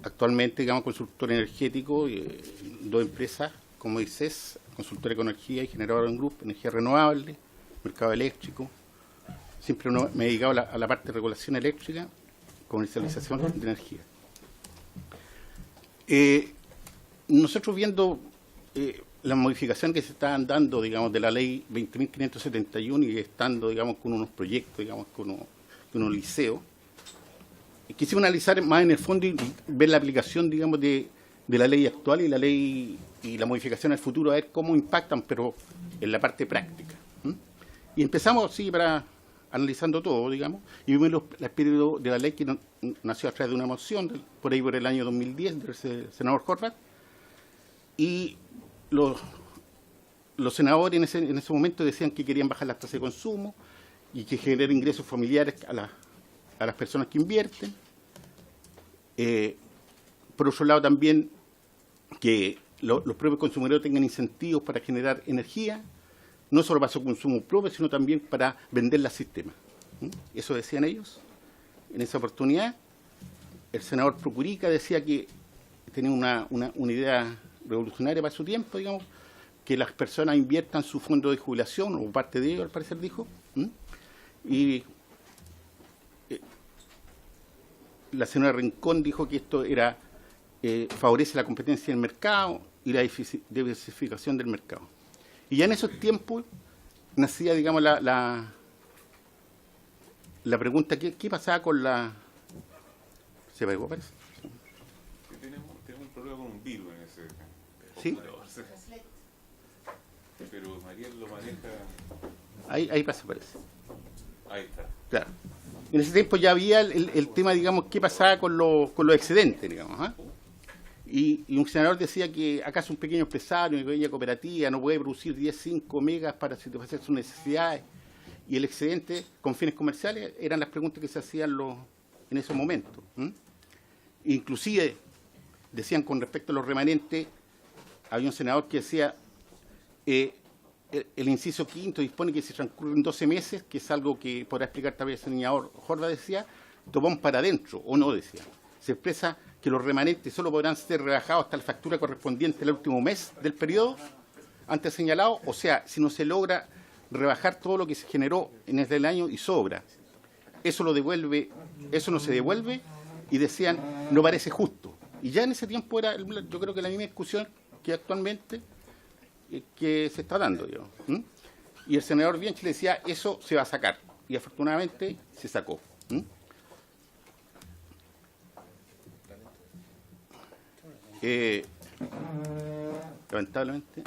Actualmente, digamos, consultor energético, 2 empresas, como ICES, consultora con energía y generadora en grupo, energía renovable, mercado eléctrico. Siempre me he dedicado a la parte de regulación eléctrica, comercialización de energía. Nosotros viendo la modificación que se estaban dando, digamos, de la ley 20.571 y estando, digamos, con unos proyectos, digamos, con unos liceos, quisimos analizar más en el fondo y ver la aplicación, digamos, de la ley actual y la ley y la modificación en el futuro, a ver cómo impactan, pero en la parte práctica. Y empezamos así analizando todo, digamos, y vimos el espíritu de la ley que nació a través de una moción, por ahí por el año 2010, del senador Horvath, y los senadores en ese momento decían que querían bajar las tasas de consumo y que generar ingresos familiares a las personas que invierten. Por otro lado, también que los propios consumidores tengan incentivos para generar energía, no solo para su consumo propio, sino también para venderla al sistema. Eso decían ellos. En esa oportunidad, el senador Procurica decía que tenía una idea revolucionaria para su tiempo, digamos, que las personas inviertan su fondo de jubilación, o parte de ello, al parecer dijo, y la señora Rincón dijo que esto favorece la competencia del mercado y la diversificación del mercado. Y ya en esos tiempos nacía, digamos, la pregunta, ¿qué pasaba con la... ¿Se pegó, parece? Tenemos un problema con un virus en ese computador. ¿Sí? Pero Mariel lo maneja... Ahí pasa, parece. Ahí está. Claro. En ese tiempo ya había el tema, digamos, qué pasaba con los excedentes, digamos. Y un senador decía que acaso un pequeño empresario, una pequeña cooperativa, no puede producir 5 megas para satisfacer sus necesidades, y el excedente con fines comerciales eran las preguntas que se hacían en esos momentos. Inclusive, decían con respecto a los remanentes, había un senador que decía, el inciso quinto dispone que se transcurren 12 meses, que es algo que podrá explicar tal vez el senador Horvath, decía, topón para adentro, o no, decía. Se expresa que los remanentes solo podrán ser rebajados hasta la factura correspondiente al último mes del periodo antes señalado, o sea, si no se logra rebajar todo lo que se generó en el año y sobra. Eso no se devuelve, y decían, no parece justo. Y ya en ese tiempo era, yo creo que la misma discusión que actualmente que se está dando, digamos. Y el senador Bianchi le decía, eso se va a sacar, y afortunadamente se sacó. Lamentablemente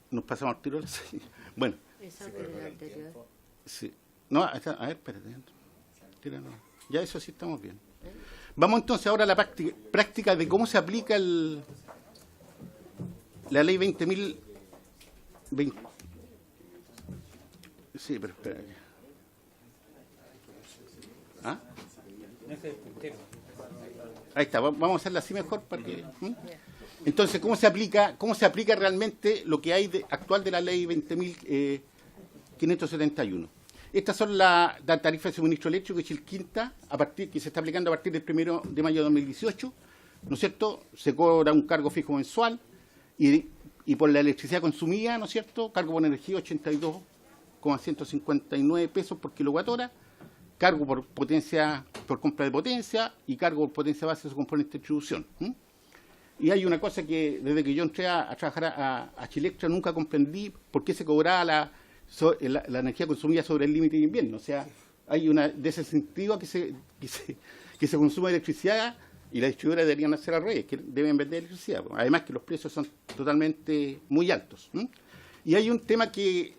nos pasamos al tiro. Bueno, sí. No, a ver, espérate. Ya eso sí estamos bien. Vamos entonces ahora a la práctica de cómo se aplica la ley 20.020. Sí, pero espera. ¿Ah? Ahí está, vamos a hacerla así mejor para que... Entonces, ¿cómo se aplica realmente lo que hay actual de la ley 20.571? Estas son la tarifa de suministro eléctrico de Chilquinta, que se está aplicando a partir del 1 de mayo de 2018, ¿no es cierto? Se cobra un cargo fijo mensual y por la electricidad consumida, ¿no es cierto? Cargo por energía 82,159 pesos por kilowatt hora, cargo por potencia, por compra de potencia y cargo por potencia base de su componente de distribución. Y hay una cosa que desde que yo entré a trabajar a Chilectra nunca comprendí por qué se cobraba la energía consumida sobre el límite de invierno. O sea, hay una desincentiva que se consume electricidad y las distribuidoras deberían hacer al revés, que deben vender electricidad. Además que los precios son totalmente muy altos. Y hay un tema que,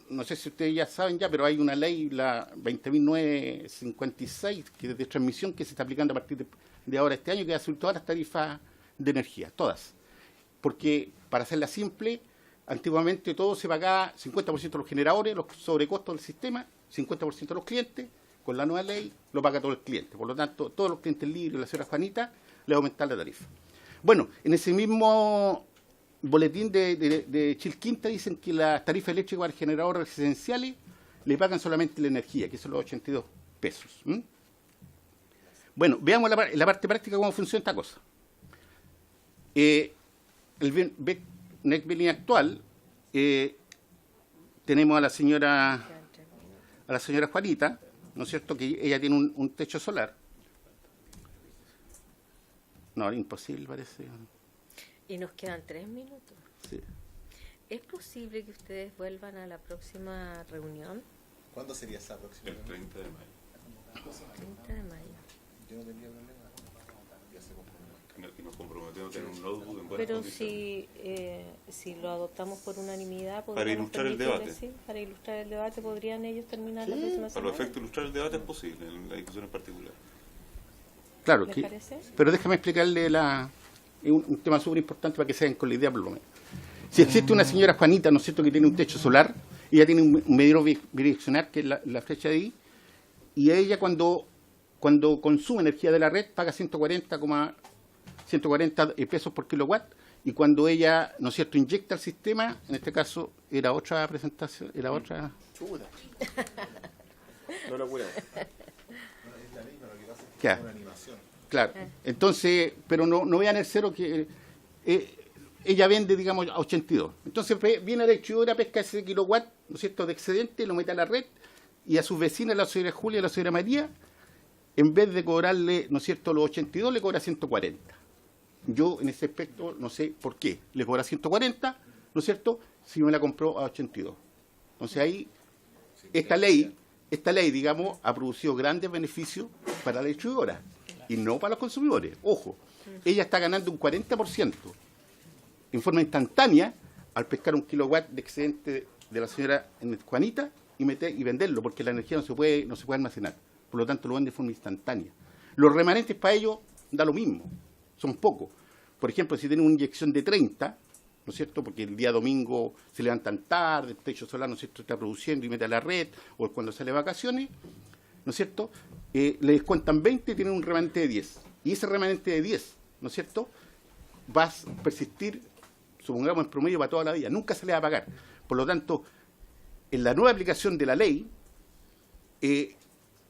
no sé si ustedes ya saben ya, pero hay una ley, la 20.956, que es de transmisión, que se está aplicando a partir de ahora este año, que va a subir todas las tarifas de energía, todas. Porque, para hacerla simple, antiguamente todo se pagaba 50% de los generadores, los sobrecostos del sistema, 50% de los clientes. Con la nueva ley lo paga todo el cliente. Por lo tanto, todos los clientes libres, la señora Juanita, le va a aumentar la tarifa. Bueno, en ese mismo boletín de Chilquinta dicen que las tarifas eléctricas para generadores residenciales le pagan solamente la energía, que son los 82 pesos. Bueno, veamos la parte práctica cómo funciona esta cosa. El net billing actual, tenemos a la señora Juanita, ¿no es cierto?, que ella tiene un techo solar. No, imposible parece. Y nos quedan 3 minutos. Sí. ¿Es posible que ustedes vuelvan a la próxima reunión? ¿Cuándo sería esa próxima reunión? El 30 de mayo. 30 de mayo. Yo no tenía problema. Ya se comprometió. Y nos comprometemos a tener un notebook en buenas Pero condiciones. si lo adoptamos por unanimidad, Para ilustrar el debate. Sí, para ilustrar el debate, ¿podrían ellos terminar la próxima Para semana? los efectos de ilustrar el debate es posible, en la discusión en particular. Claro, ¿Les parece? pero déjame explicarle un tema súper importante para que se hagan con la idea por lo menos. Si existe una señora Juanita, ¿no es cierto?, que tiene un techo solar, ella tiene un medidor bidireccional, que es la flecha de ahí, y ella cuando consume energía de la red paga 140 pesos por kilowatt, y cuando ella, ¿no es cierto?, inyecta al sistema, en este caso era otra presentación, era otra... Chuta. No lo curamos. Claro. Una animación. Claro. Entonces, pero no vean el cero que ella vende, digamos, a 82. Entonces viene la distribuidora, pesca ese kilowatt, ¿no es cierto?, de excedente, lo mete a la red, y a sus vecinas, la señora Julia y la señora María, en vez de cobrarle, ¿no es cierto?, los 82, le cobra 140. Yo, en ese aspecto, no sé por qué. Le cobra 140, ¿no es cierto?, si me la compró a 82. Entonces ahí, esta ley, digamos, ha producido grandes beneficios para la distribuidora y no para los consumidores. Ojo, ella está ganando un 40% en forma instantánea al pescar un kilowatt de excedente de la señora Juanita y venderlo, porque la energía no se puede almacenar. Por lo tanto, lo vende de forma instantánea. Los remanentes para ellos da lo mismo, son pocos. Por ejemplo, si tienen una inyección de 30, ¿no es cierto?, porque el día domingo se levantan tarde, el techo solar, ¿no es cierto?, está produciendo y mete a la red, o cuando sale de vacaciones, ¿no es cierto?, le descuentan 20 y tienen un remanente de 10. Y ese remanente de 10, ¿no es cierto?, va a persistir, supongamos, en promedio para toda la vida. Nunca se le va a pagar. Por lo tanto, en la nueva aplicación de la ley,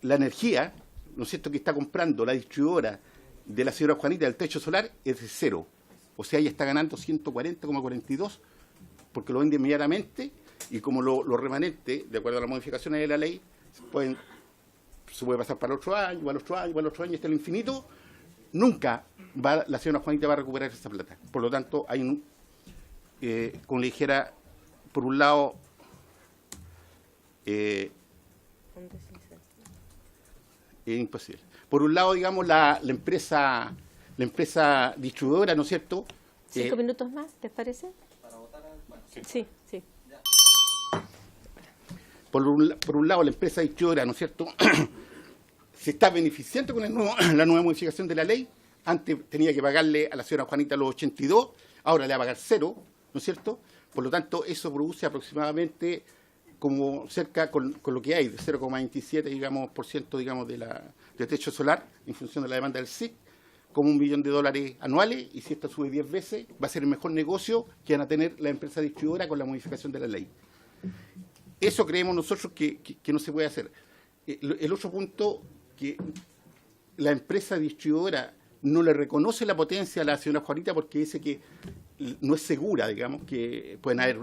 la energía, ¿no es cierto?, que está comprando la distribuidora de la señora Juanita del techo solar es de cero. O sea, ella está ganando 140,42 porque lo vende inmediatamente, y como los remanentes, de acuerdo a las modificaciones de la ley, se puede pasar para el otro año, para el otro año, para el otro año, hasta el infinito, nunca la señora Juanita va a recuperar esa plata. Por lo tanto, hay como le dijera, por un lado, es imposible. Por un lado, digamos, la empresa distribuidora, ¿no es cierto? 5 minutos más, ¿les parece? Sí. Por un lado, la empresa distribuidora, ¿no es cierto?, se está beneficiando con la nueva modificación de la ley. Antes tenía que pagarle a la señora Juanita los 82, ahora le va a pagar 0, ¿no es cierto? Por lo tanto, eso produce aproximadamente como cerca con lo que hay, de 0,27, digamos, por ciento, digamos, de techo solar, en función de la demanda del SIC, como $1 millón anuales, y si esto sube 10 veces, va a ser el mejor negocio que van a tener la empresa distribuidora con la modificación de la ley. Eso creemos nosotros que no se puede hacer. El otro punto, que la empresa distribuidora no le reconoce la potencia a la señora Juanita, porque dice que no es segura, digamos, que pueden haber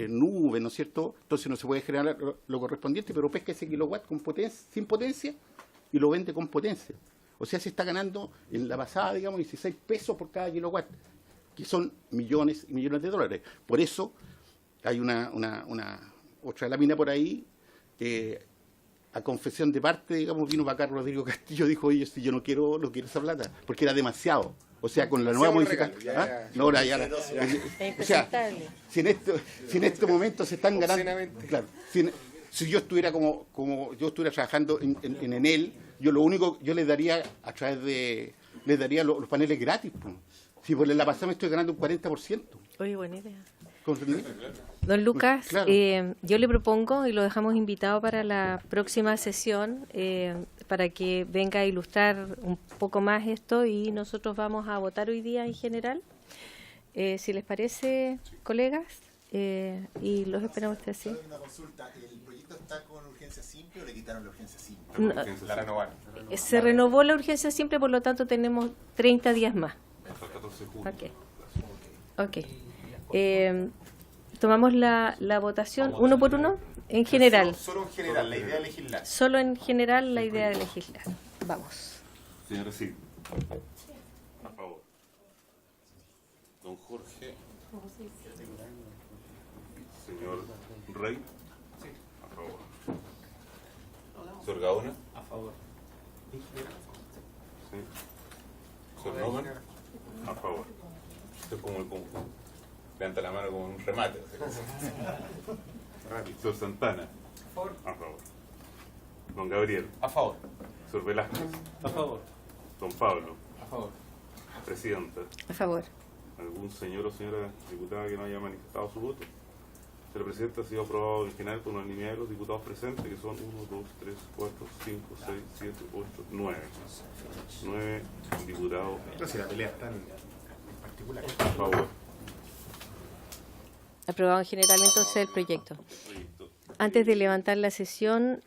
nubes, ¿no es cierto? Entonces no se puede generar lo correspondiente, pero pesca ese kilowatt con sin potencia y lo vende con potencia. O sea, se está ganando en la pasada, digamos, 16 pesos por cada kilowatt, que son millones y millones de dólares. Por eso hay una otra lámina por ahí, a confesión de parte, digamos, vino para acá Rodrigo Castillo, dijo, oye, si yo no quiero esa plata, porque era demasiado. O sea, con la nueva modificación. No, ahora ya. O sea, si en este momento se están ganando. Claro, si yo estuviera como yo estuviera trabajando en Enel, yo lo único, yo les daría a través de. Les daría los paneles gratis. Pues. Si por la pasada me estoy ganando un 40%. Oye, buena idea. ¿Comprendí? Don Lucas, Claro. yo le propongo y lo dejamos invitado para la próxima sesión para que venga a ilustrar un poco más esto y nosotros vamos a votar hoy día en general. Si les parece, colegas, y los esperamos ustedes, ¿sí? Una consulta, ¿el proyecto está con urgencia simple o le quitaron la urgencia simple? No, La renovaron. se renovó la urgencia simple, por lo tanto tenemos 30 días más. Hasta el 14 de junio. Ok. Tomamos la votación uno por uno en general. Solo en general, la idea de legislar. Solo en general la idea de legislar. Vamos. Señora sí. A favor. Don Jorge. Señor Rey. A favor. Señor Gaona. A favor. Sí. Señor Noman. A favor. Esto es como el conjunto. Levanta la mano como un remate. Señor Santana. A favor. A favor. Don Gabriel. A favor. Señor Velázquez. A favor. Don Pablo. A favor. Presidenta. A favor. ¿Algún señor o señora diputada que no haya manifestado su voto? Señora Presidenta, ha sido aprobado en general por unanimidad de los diputados presentes, que son 1, 2, 3, 4, 5, 6, 7, 8, 9. 9 diputados. No, si la pelea está en particular. A favor. Aprobado en general entonces el proyecto. Antes de levantar la sesión,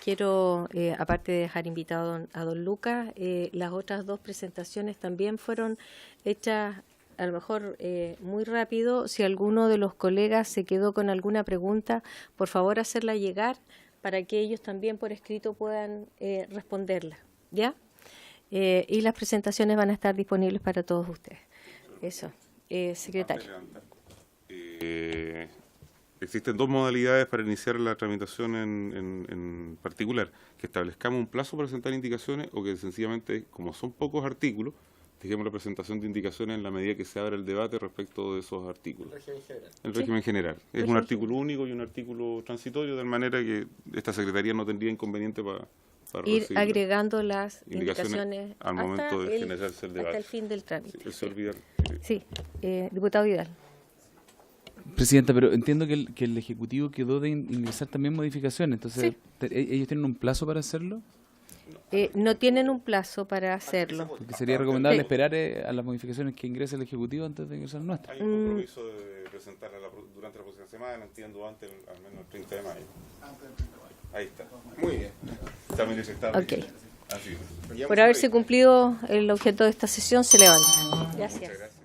quiero, aparte de dejar invitado a don Lucas, las otras dos presentaciones también fueron hechas a lo mejor muy rápido. Si alguno de los colegas se quedó con alguna pregunta, por favor hacerla llegar para que ellos también por escrito puedan responderla. ¿Ya? Y las presentaciones van a estar disponibles para todos ustedes. Eso. Secretario. Existen dos modalidades para iniciar la tramitación en particular, que establezcamos un plazo para presentar indicaciones o que sencillamente, como son pocos artículos, dejemos la presentación de indicaciones en la medida que se abra el debate respecto de esos artículos. El régimen general. Es un artículo único y un artículo transitorio, de manera que esta Secretaría no tendría inconveniente para ir recibir agregando las indicaciones al momento de generarse el debate. hasta el fin del trámite. Sí, Sí, diputado Vidal. Presidenta, pero entiendo que el Ejecutivo quedó de ingresar también modificaciones, entonces, ¿ellos tienen un plazo para hacerlo? No tienen un plazo para hacerlo. Porque sería recomendable esperar a las modificaciones que ingrese el Ejecutivo antes de ingresar nuestras. Hay un compromiso de presentarla durante la próxima semana, entiendo antes, al menos el 30 de mayo. Ahí está. Muy bien. También está. Ok. Así es. Por haberse cumplido el objeto de esta sesión, se levanta. Gracias. Muchas gracias.